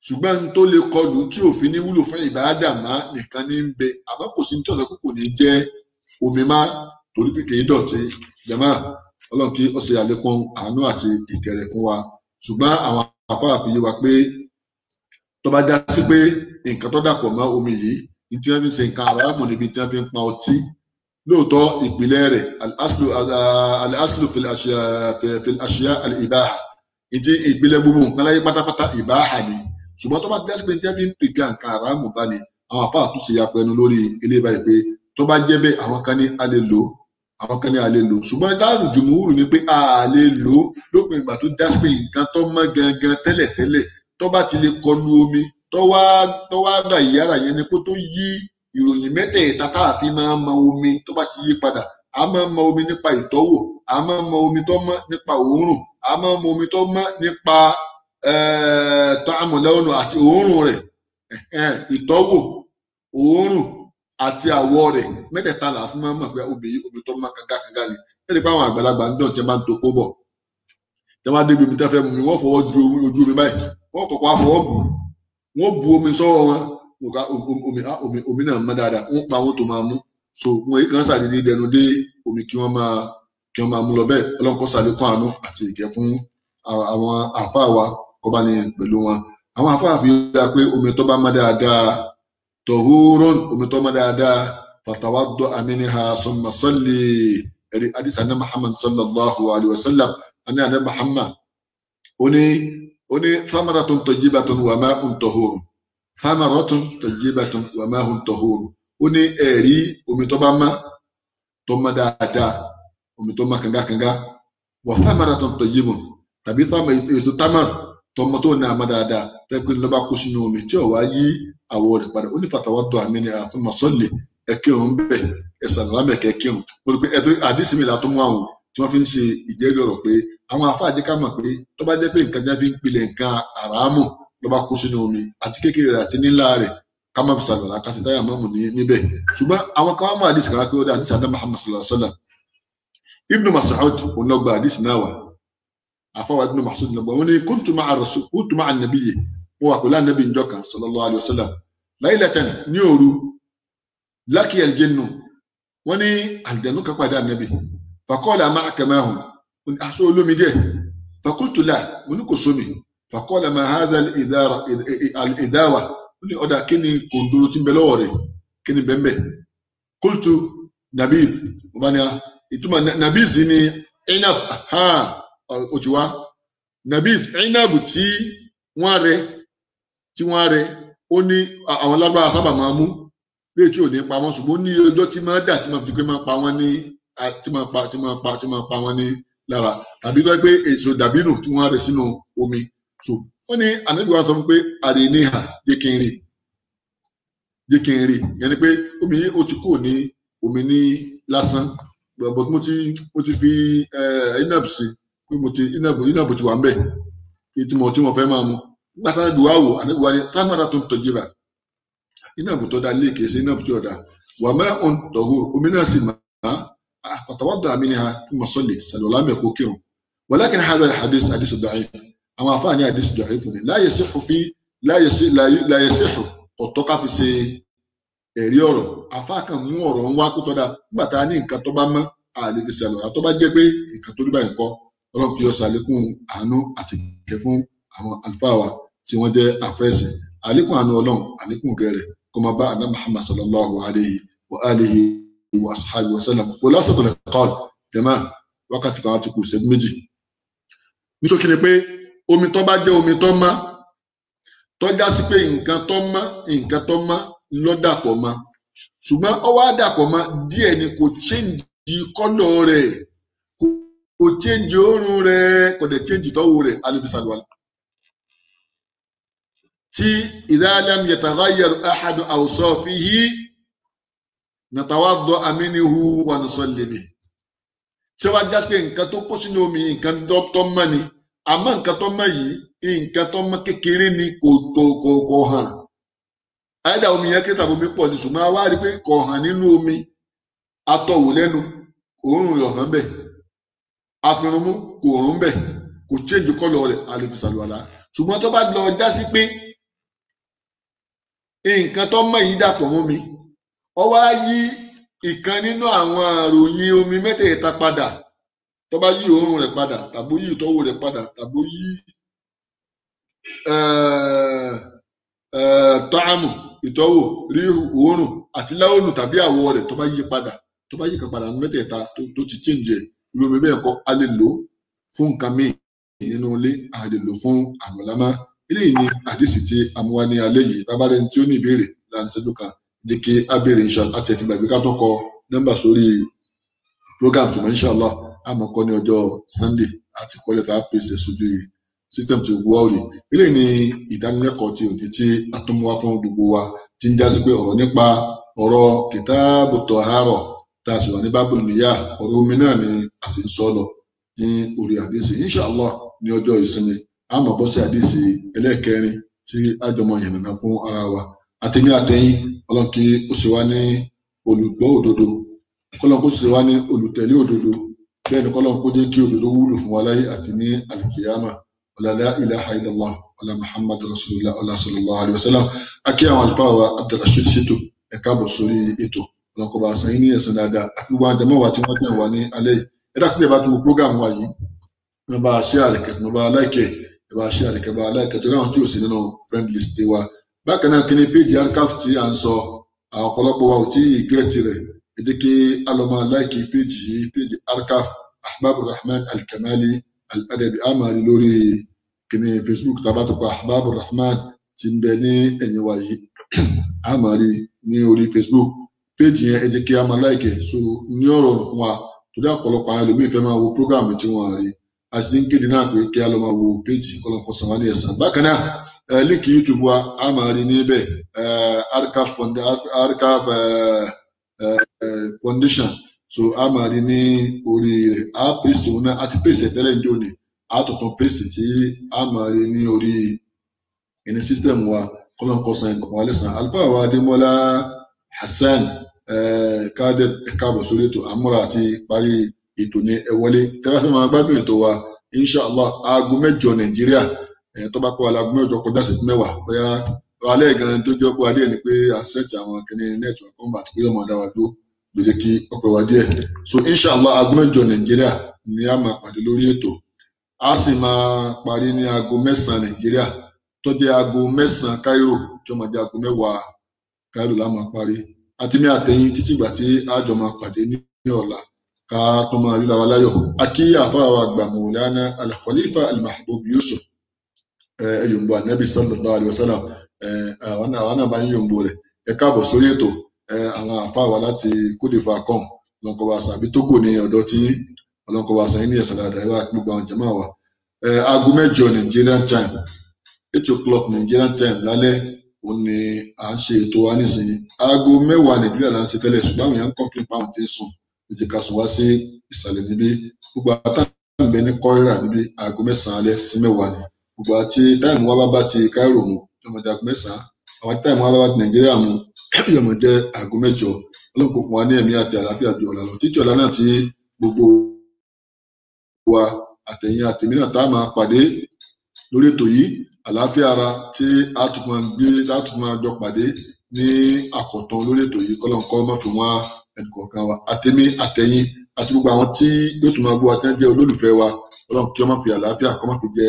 ṣùgbọ́n tó lè kọlù tí òfin ní wúlò fún ìbáradà má nìkan ní ń bẹ, àmọ́ kò sí ní tí ọ̀sẹ̀ kò ní jẹ́ omi má torí pé kìí dọ̀tí. jàmá Ọlọ́run kí ó ṣe àlékún àánú àti ìkẹrẹ fún wa. ṣùgbọ́n àwọn àfáà fi yé wa pé tó bá já sí pé nǹkan tó dàpọ̀ mọ́ omi yìí ní tí wọ́n fi ṣe nǹkan àràmù níbi tí wọ́n fi ń pa ọtí, lóòótọ́ ìpìlẹ̀ rẹ̀ al-aslu fil ashiya al-ibaha, ìdí ìpìlẹ̀ gbogbo nǹkan láyé pátápátá ìbáhà ni. ṣùgbọ́n tó bá já sí pé tí wọ́n fi ń pìkà nǹkan àràmù bá ní, àwọn àfáà tún ṣe yapẹnu lórí ilé báyìí pé tó bá jẹ́ bẹ́ẹ̀ àwọn kan ní a lè lò, àwọn kan ní a lè lò, ṣùgbọ́n dáàrú jùmúhùrù ni pé a lè lò lópin ìgbà tó já sí pé nǹkan tó mọ́ gangan tẹ́lẹ̀tẹ́lẹ̀ tó bá ti lè kọlu omi tó wá gbà yára yẹn ni kó tó yí ìròyìn mẹ́tẹ̀ẹ̀ta tá a fi máa mọ omi tó bá ti yí padà. A máa mọ omi nípa ìtọ́wò, a máa mọ omi tó mọ́ nípa òórùn, a máa mọ omi tó mọ́ nípa tọ́àmùlẹ́ọ̀nù àti òórùn rẹ̀, ìtọ́wò, òórùn àti àwọ̀ rẹ̀ mẹ́tẹ̀ẹ̀ta là fún máa mọ̀ pé omi tó mọ́ kangakanga ni. Ẹni pé àwọn àgbàlagbà ń dán tí wọ́n bá ń to kó bọ̀, tí wọ́n bá débi omi tí wọ́n fẹ́ mu mi, wọ́n fọwọ́ ju ojú omi báyìí, wọ́n kọ́kọ́ fọwọ́ bù, wọ́n bu omi sọ́wọ́ wọn, omi náà mọ́ dáadáa, wọ́n pa wọn tó máa mú. So wọn kàn ṣàdédé dẹnu dé omi kí wọ́n máa mú lọ bẹ́ẹ̀. Ọlọ́run kó ṣàlékún àánú àti ìkẹ́ fún àwọn àfáà wa kó bá ní pẹ̀lú wọn. Àwọn àfáà fi yára pé omi tó bá mọ́ dáadáa tahurun, omi tó mọ́ dáadáa fatawadda minha summa salli. Ẹ̀rí hadith anna Muhammad sallallahu alayhi wa sallam, anna Muhammad ó ní thamaratun tayyibatun wa ma'un tahurun, thamaratun tayyibatun wa ma'un tahurun. Ó ní ẹ̀rí omi tó bá mọ́ dáadáa, omi tó mọ́ kangakanga, wà thamaratun tayyibun, tàbí èso tamar tó mọ́ tó ní àmọ́ dáadáa tẹ́kùn ló bá kó sínú omi tí ò wá yí àwọ̀ rẹ̀ padà. Ó ní fatawadda minha thumma salli, ẹ̀kírun bẹ̀ ẹ̀sàlámẹ̀kẹ́ kírun. Ó rí pé àdìsí mi látọ́ mú àwọn tí wọ́n fi ń ṣe ìjẹ́rìí ọ̀rọ̀ pé àwọn àfáàjẹ́ ká mọ̀ pé tó bá jẹ́ pé nǹkan jẹ́ fi ń pilẹ̀ nǹkan àràámù ló bá kó sínú omi àti kékeré rẹ̀ àti nílá rẹ̀ ká má fi sàlọ̀ lákàtí táyà mọ́mù níbẹ̀. Ṣùgbọ́n àwọn kan wá mú àdìsí kan pé ó dá àdìsí àdá Muhammad sallallahu alaihi wasallam. Ibn Mas'ud òun ló gba àdìsí náà wá. Àfáwà Ibn Mas'ud ló gbà, wọ́n ní kuntu ma'a an-nabiyyi, mo wà pẹ̀lú ànábì njọ́ kan sallallahu alaihi wasallam, laylatan, ní òru, laqiya al-jinnu, wọ́n ní àlùjànnú kan pàdé ànábì, faqala ma'aka ma'un, aṣọ olómi díẹ̀, faqultu la, mo ní kò sómi, faqala ma hadha al-idawa, ó ní ọ̀dà kí ni kòndóró tí ń bẹ lọ́wọ́ rẹ̀, kí ni bẹ́ẹ̀ bẹ́ẹ̀. Qultu nabiz, mo bá ní ìtumọ̀ nabiz ní inab, òtù wá nabiz inab tí wọ́n rẹ̀ ó ní àwọn lágbára sábà máa mú léè tí ò ní pa wọ́n, ṣùgbọ́n ní ọjọ́ tí máa dà tí máa fi pé máa pa wọ́n ní tí máa pa wọ́n ní lára, tàbí tó pé èso dàbínù tí wọ́n rẹ̀ sínú omi. So wọ́n ní ànábì wa sọ fún pé àrè ní ìhà jẹ́ kí n rí yẹn ni pé omi yìí ó ti kúrò ní omi ní lásán, but mo ti fi inab sí pé inab ti wà ń bẹ̀ ìtumọ̀ tí mo fẹ́ máa mu. Nígbà tí ànábì wa wò, ànábì wa ní thamaratun tayyiba, inab tó dá lé kìí ṣe inab tí ò dá, wa ma'un tahur, omi náà sì máa fatawadda minha thumma salli, sàlọ́lá mẹ́kọ̀ọ́ kírun. Walakin hadha al-hadith hadith da'if, àwọn àfáàní hadith da'if fún mi la yasihu ọ̀tọ́ ká fi ṣe ẹ̀rí ọ̀rọ̀. Àfáà kan mú ọ̀rọ̀ ń wá kó tọ́ da nígbà tá a ní nǹkan tó bá mọ́ àlè fi ṣàlọ́ àtọ́ bá jẹ́ pé nǹkan tó rí báyìí kọ́. Ọlọ́run kí ó ṣàlékún àánú àti ìkẹ́ fún àwọn àlùfáà wa tí wọ́n jẹ́ àfẹ́sìn. Àlékún àánú Ọlọ́run, àlékún gẹ̀rẹ̀ kó máa bá àná Muhammad sallallahu alayhi wa alihi wa ashabihi wa sallam. Wọ́n lásìkò lè kọ́ jẹ́mà wákàtí kan àti kù ìṣẹ́jú méjì. Níṣókí ni pé omi tó bá jẹ́ omi tó mọ́, tó já sí pé nǹkan tó mọ́ ló dàpọ̀ mọ́, ṣùgbọ́n ó wá dàpọ̀ mọ́ díẹ̀ ni kò change kọ́lọ̀ rẹ̀, kò change òórùn rẹ̀, kò dẹ̀ change tọ́wò rẹ̀, alibisalwal. Tí idha lam yataghayyar ahadu awsafihi natawadda minhu wa nusalli bihi. Tí ó bá já pé nǹkan tó kó sínú omi nǹkan tó mọ́ ni, àmọ́ nǹkan tó mọ́ yìí nǹkan tó mọ́ kékeré ni, kò hàn. Àyẹ̀dá omi yẹn kí tàbí omi pọ̀ ní, ṣùgbọ́n a wá rí pé kò hàn nínú omi, atọ̀wò lẹ́nu òórùn rẹ̀ ọ̀hán bẹ̀, àfirunmú kò rún bẹ̀, kò change kọ́lọ̀ rẹ̀, a lè fi ṣàlùwàlá. Ṣùgbọ́n tó bá lọ já sí pé nǹkan tó mọ́ yìí dàpọ̀ mọ́ mi, ó wá yí ìkan nínú àwọn àròyìn omi mẹ́tẹ̀ẹ̀ta padà, tó bá yí òórùn rẹ̀ padà tàbí yí ìtọ́wò rẹ̀ padà tàbí yí tọ́àmù ìtọ́wò ríhù òórùn àti láwọnù tàbí àwọ̀ rẹ̀ tó bá yí padà, tó bá yí kan padà mẹ́tẹ̀ẹ̀ta tó ti change ẹ̀, irú omi bẹ́ẹ̀ kọ́ a lè lò fún nǹkan míì nínú ilé, a lè lò fún àmọ̀lámá. Eléyìí ni àdìsí tí a mú wá ní alẹ́ yìí. Bàbá rẹ̀ tí ó ní ìbéèrè láàrin ìṣẹ́jú kan ní kí á béèrè inshallah, àti ẹ̀tì gbàgbé ká tó kọ nọ́mbà sórí program ṣùgbọ́n inshallah a máa kọ́ ní ọjọ́ Sunday àti kọ́lẹ̀ tá a pèsè sójú system tí gbogbo wa ò rí. Eléyìí ni ìdánilẹ́kọ̀ọ́ tí òní tí a tún mú wá fún gbogbo wa tí ń jásí pé ọ̀rọ̀ nípa ọ̀rọ̀ kìtáàbù tọ̀hárọ̀ tá a sì wà ní bábùlù níyà ọ̀rọ̀ omi náà ni a sì ń sọ lọ ní orí àdìsí. Inshallah ní ọjọ́ ìsinmi a máa bọ́ sí àdìsí ẹlẹ́ẹ̀kẹrin tí a jọ máa yànnàná fún ara wa. Àtẹ̀mí àtẹ̀yìn Ọlọ́run kí ó ṣe wá ní olùgbọ́ òdodo, kọ́lọ́n kó ṣe wá ní olùtẹ̀lé òdodo, bẹ́ẹ̀ ni kọ́lọ́n kó jẹ́ kí òdodo wúlò fún wa láyé àti ní àlìkìyámà. La ilaha illallah wala muhammadu rasulullah wala sallallahu alaihi wasallam. Akí àwọn àlùfáà wa Abdulrasheed Shittu ẹ káàbọ̀ sórí ètò. Ọlọ́run kó bá san yín ní ẹ̀san dáadáa àti gbogbo àjẹmọ́ wa tí wọ́n tẹ̀ wá ní alẹ́ yìí. Ẹ dákun bá tún wo program wa yìí wọ́n bá ṣe àlẹ̀kẹ̀ wọ́n bá láìkẹ̀ ẹ bá ṣe àlẹ̀kẹ̀ bá láìkẹ̀ tó láwọn tí ò sí nínú friend list wa. Bákan náà kí ni péjì archive tí à ń sọ àwọn ọ̀pọ̀lọpọ̀ wa ò tí ì gẹ́ẹ̀tì rẹ̀ ẹ jẹ́ kí a lọ máa láìkì péjì yìí, péjì archive Ahbabur Rahman Al-Kamali Al-Adabi amari lórí kìíní Facebook tàbá tó pa Ahbabur Rahman tí ń bẹ ní ẹ̀yìn wa yìí amari ní orí Facebook péjì yẹn ẹ jẹ́ kí a máa láìkẹ̀ so ní ọ̀rọ̀ fún wa tó dá ọ̀pọ̀lọpọ̀ àwọn ẹlòmíì fẹ́ máa wo program tí wọ́n rí a sì ń kéde náà pé kí a lọ máa wo péjì kọ́lọ́kọ́ san wá ní ẹ̀san. Bákan náà líǹkì YouTube wa a máa rí níbẹ̀ archive foundation so a máa rí ní orí rẹ̀ a pèsè òun náà àti pèsè tẹ́lẹ̀ ń jóni a tuntun pèsè tí a máa rí ní orí ẹni system wa kọ́lọ́kọ́ san ẹ̀kọ́ wa lẹ́san. Àlùfáà wa Adémọ́lá Hassan Kader ẹ̀ka àbọ̀ sórí ètò àmúra àti parí ètò ní ẹ wọlé tẹ́lá fẹ́ máa gbádùn ètò wa inshallah aago 8 Nàìjíríà tó bá kọ́ wa aago 8 kọjá ìṣẹ́jú 10 bóyá alẹ́ gan tó jọ́ pé adé ni pé àṣẹ́tì àwọn kìíní network kan bá ti pé ọmọ adáwa tó ló jẹ́ kí ọpẹ́ wa díẹ̀ so inshallah aago 8 Nàìjíríà ni a máa pàdé lórí ètò a sì máa parí ní aago 9 Nàìjíríà tó jẹ́ aago 9 Cairo tó máa jẹ́ aago 10 Cairo la máa parí àtìmí àtẹ̀yìn títí ìgbà tí a jọ máa pàdé ní ọ̀la ká tó máa ríra wa láyọ̀. Akí àfáà wa àgbà Maulana Al-Khalifa Al-Mahbub Yusuf yòǹbó Ànábì sallallahu alaihi wasallam àwọn náà bá ń yòǹbó rẹ̀ ẹ káàbọ̀ sórí ètò àwọn àfáà wa láti Côte d'Ivoire kan ọlọ́nkọ̀wá sàn àbí Tógò ní ọ̀dọ̀ tí ọlọ́nkọ̀wá sàn ní ẹ̀sán dáadáa ẹ wá gbogbo àwọn jàmáà wa aago 8 Nigerian time 8 o'clock Nigerian time lálẹ́ òun ni à ń ṣe ètò wa nísìnyí aago 10 Nàìjíríà là ń ṣe tẹ́lẹ̀ ṣùgbọ́n àwọn èèyàn ń kọ́ńpìn pa àwọn tí ń sùn lójú ká sùn wá sí ìsàlẹ̀ níbí gbogbo àtàwọn ìbẹ ní kọ́ìrà níbí aago 9 alẹ́ sí 10 ni gbogbo àti táìmù wa bá ti Cairo mu yọmọdé aago 9 àwọn táìmù wa bá ti Nàìjíríà mu yọmọdé aago 8 Ọlọ́run kò fún wa ní ẹ̀mí àti àlàáfíà ju ọ̀la lọ títí ọ̀la náà tí gbogbo wa àtẹ̀yìn àtẹ̀mí náà tá a máa pàdé lórí ètò yìí àlàáfíà ara tí a tún máa gbé láti máa jọ pàdé ní àkọ́tán lórí ètò yìí kọ́lọ́nkọ́ má fi wọ́n ẹnìkọ̀ọ̀kan wa àtẹ̀mí àtẹ̀yìn àti gbogbo àwọn tí yóò tún máa gbọ́ àti jẹ́ olólùfẹ́ wa Ọlọ́run kí wọ́n má fi àlàáfíà kọ́ má fi jẹ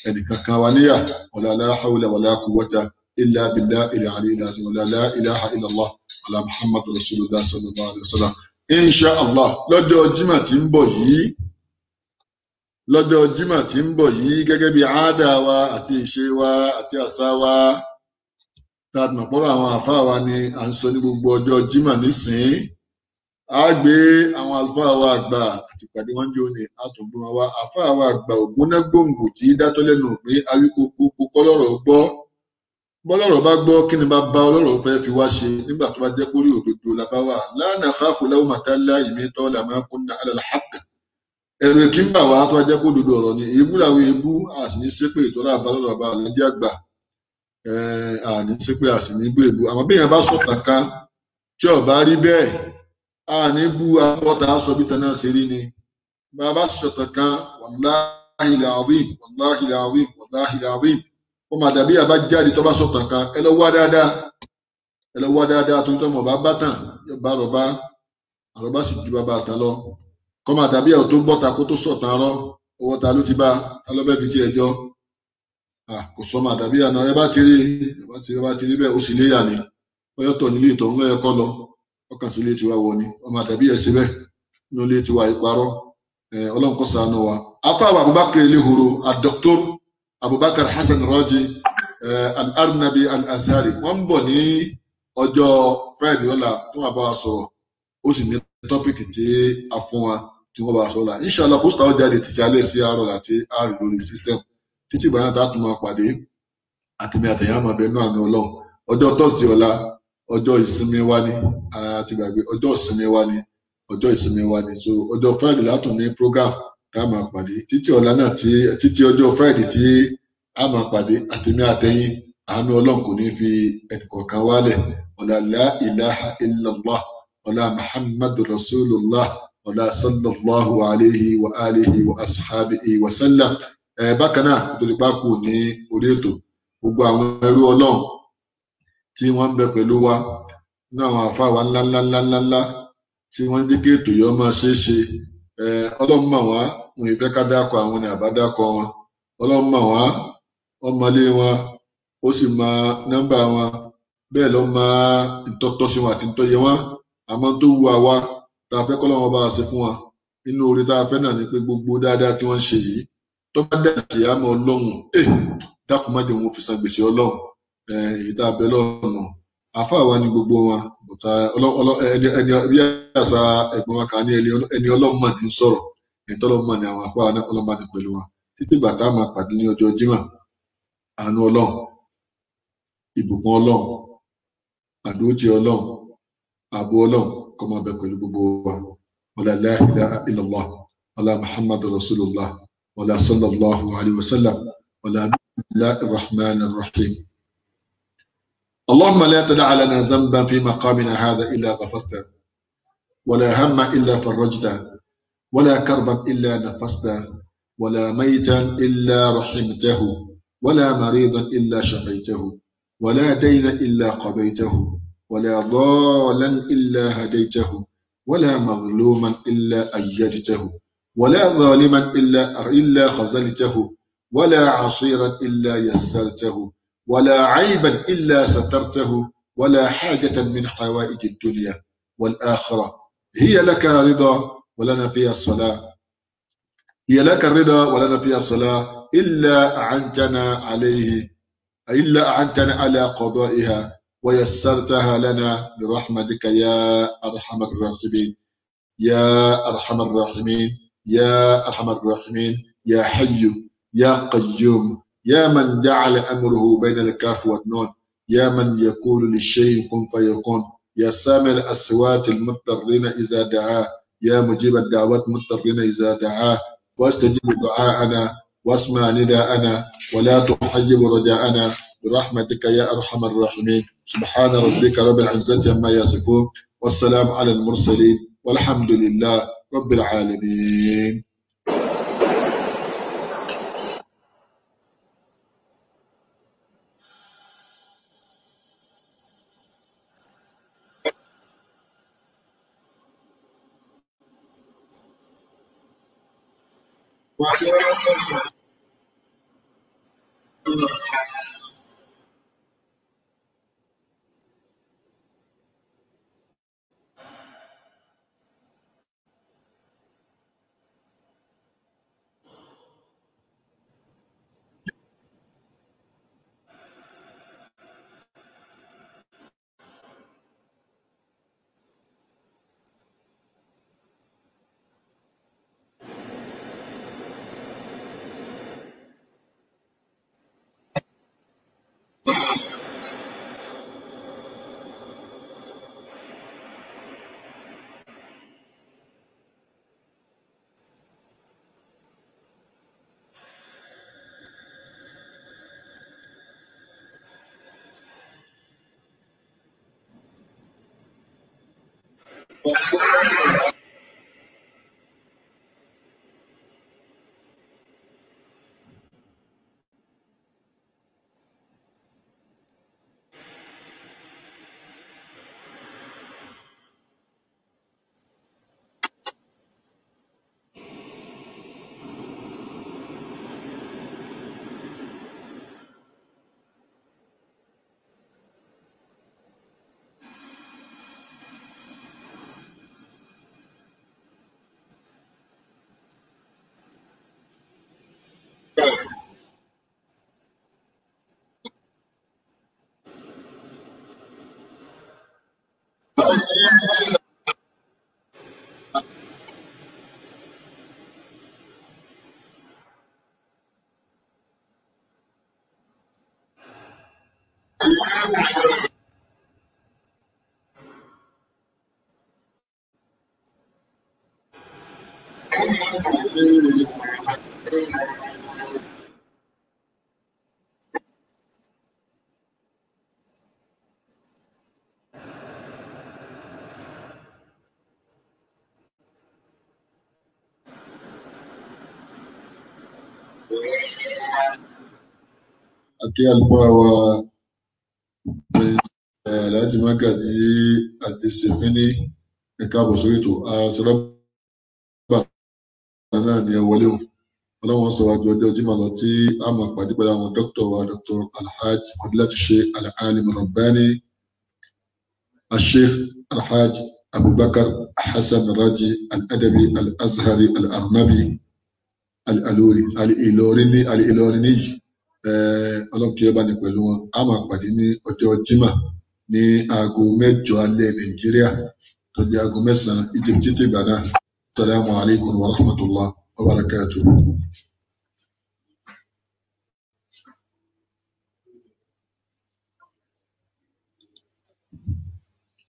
ẹnìkankan wa níyà wala la hawla wala quwwata illa billahi al-aliyyil azim wala la ilaha illallah wala muhammadu rasulullah sallallahu alaihi wasallam insha Allah lọ́jọ́ Jímọ̀ tí ń bọ̀ yìí gẹ́gẹ́ bí àádá wa àti ìṣe wa àti àṣà wa tàbí mọ̀pọ̀lọ̀ àwọn àfáà wa ni à ń sọ ní gbogbo ọjọ́ Jímọ̀ nísìn á gbé àwọn àlùfáà wa àgbà àti ìpàdé wọn jẹ́ òní àtúndún wa àfáà wa àgbà ògbóná gbòǹgbò tí dátọ́ lẹ́nu pé awíkókó kọ́lọ́rọ̀ gbọ́ bọ́lọ́rọ̀ bá gbọ́ kí ni bá ọlọ́rọ̀ fẹ́ fi wá ṣe nígbà tó bá jẹ́ kórí òdodo la bá wà la nakhafu lawmata laa'im talama kunna ala al-haqq ẹ̀rù kí ń bà wá tó bá jẹ́ kó dodo ọ̀rọ̀ ni èébú làwọn èébú àti ní sépè ìtọ́lá àbálọ́rọ̀ àbá àlẹ́jì àgbà àní sépè àti ní gbé èébú àmọ́ bí èèyàn bá sọ̀tàn kan tí ó bá rí bẹ́ẹ̀ àní bú abọ́ta aṣọ bí tẹ̀ náà ṣe rí ni bá a bá sọ̀tàn kan wallahi al-azim ó máa dàbí àbá jáde tó bá sọ̀tàn kan ẹ lọ wá dáadáa tó ń tọ́ mọ̀ bá tàn yóò bá àrọ̀bá sì ju bàbá àtàn lọ kọ́ máa dàbí ẹ̀ tó gbọ́ta kó tó sọ̀tàn rọ́ owó ta ló ti bá alọ́bẹ̀ fi ti ẹjọ́ kò sọ máa dàbí àná ẹ bá ti rí bẹ́ẹ̀ ó sì léyà ni ọyọ́tọ̀ nílé ìtọ̀ ń lọ́yẹ kọ́ lọ ọkàn sí ilé tiwa wọ ni ọmọ àdàbí ẹ̀ síbẹ̀ ní ilé tiwa ìparọ́ Ọlọ́run kó ṣàánú wa. afáwà Abubakar Elehoro Dr. Abubakar Hassan Raji Al-Arnabi Al-Azhari wọ́n ń bọ̀ ní ọjọ́ Friday ọ̀la tó wà bá wa sọ̀rọ̀ ó sì ní tọ́pìkì tí a fún wa tí wọ́n bá sọ la inshallah pósítà ó jáde títí alẹ́ sí àárọ̀ àti àárín lórí system títí ìgbà náà tá a tún máa pàdé àtìmí àtẹ̀yìn àmọ́ abẹ náà ní ọlọ́run ọjọ́ tọ́sídẹ̀ẹ́ ọ̀la ọjọ́ ìsinmi wa ni àti gbàgbé ọjọ́ ìsinmi wa ni ọjọ́ ìsinmi wa ni so ọjọ́ Friday látún ní program tá a máa pàdé títí ọ̀la náà títí ọjọ́ Friday tí a máa pàdé àtìmí àtẹ̀yìn àánú ọlọ́run kò ní fi ẹnìkọ̀ọ̀kan wálẹ̀ ọ̀la la ilaha illallah ọ̀la muhammadu rasulullah ọ̀la sallallahu alayhi wa alihi wa ashabihi wa sallam bákan náà kó tó di pákó ní orí ètò gbogbo àwọn ẹrú ọlọ́run tí wọ́n ń bẹ pẹ̀lú wa ní àwọn àfáà wa ńláńláńláńlá tí wọ́n ń jẹ́ kí ètò yìí máa ṣeé ṣe ọlọ́run mọ̀ wá wọn ìfẹ́ ká dákọ̀ àwọn ní àbádákọ̀ wọn ọlọ́run mọ̀ wá ọmọlé wọn ó sì mọ nọ́mbà wọn bẹ́ẹ̀ ló mọ ìtọ́tọ́sí wọn àti ìtọ́yẹ wọn àmọ́ tó wu àwa tá a fẹ́ kọ́ lọ́wọ́ bá a ṣe fún wa inú orí tá a fẹ́ náà ni pé gbogbo dáadáa tí wọ́n ń ṣe yìí tó bá dẹ̀ kìí àmọ́ ọlọ́run dákun má jẹ́ òun fi san gbèsè ọlọ́run èyí tá a bẹ lọ́rùn àfa wa ni gbogbo wọn bùtà ẹni bí àṣà ẹ̀gbọ́n wa kà ní ẹni ọlọ́run mà ní sọ̀rọ̀ ẹni tọ́lọ́run mà ní àwọn àfa wa náà ọlọ́run mà ní pẹ̀lú wa títí ìgbà tá a máa pàdé ní ọjọ́ Jímọ̀ àánú ọlọ́run ìbùkún ọlọ́run àdójì ọlọ́run ààbò ọlọ́run kó máa bẹ pẹ̀lú gbogbo wa wala la ilaha illallah wala muhammadu rasulullah wala sallallahu alayhi wa sallam wala bismillahir rahmanir rahim. اللهم لا تدع لنا ذنبا في مقامنا هذا إلا غفرته ولا هما إلا فرجته ولا كربا إلا نفسته ولا ميتا إلا رحمته ولا مريضا إلا شفيته ولا دين إلا قضيته ولا ضالا إلا هديته ولا مظلوما إلا أيدته ولا ظالما إلا خذلته ولا عصيرا إلا يسرته ولا عيبا إلا سترته ولا حاجة من حوائج الدنيا والآخرة هي لك رضا ولنا فيها الصلاة هي لك الرضا ولنا فيها الصلاة إلا أعنتنا على قضائها ويسرتها لنا برحمتك يا أرحم الراحمين يا أرحم الراحمين يا أرحم الراحمين يا حي يا قيوم يا من جعل أمره بين الكاف والنون يا من يقول للشيء كن فيكون يا سامع الأصوات المضطرين إذا دعاه يا مجيب الدعوات المضطرين إذا دعاه واستجب دعاءنا واسمع نداءنا ولا تحجب رجاءنا برحمتك يا أرحم الراحمين سبحان ربك رب العزة عما يصفون والسلام على المرسلين والحمد لله رب العالمين. Àkí àlùfáà wa Alhaji Magaji Adesefini ẹ̀ka àbọ̀ sórí ètò àṣàlábà náà ni ẹ wọlé o. Ọlọ́run sọ wájú ọjọ́ Jímọ̀ lọ tí a máa pàdé pẹ̀lú àwọn dókítà wa Dr. Alhaji Fadilatu Sheikh Al-Alim Rabbani Sheikh Alhaji Abubakar Hassan Raji Al-Adabi Al-Azhari Al-Arnabi Al-Aluri Al-Ilorini yìí. Ọlọ́run kí ó bá ní pẹ̀lú wọn. A máa pàdé ní ọjọ́ Jímọ̀ ní aago 8 alẹ́ Nàìjíríà tó di aago 9 Egypt títí ìgbà náà. Assalamu alaikum wa rahmatullah wa barakatuh.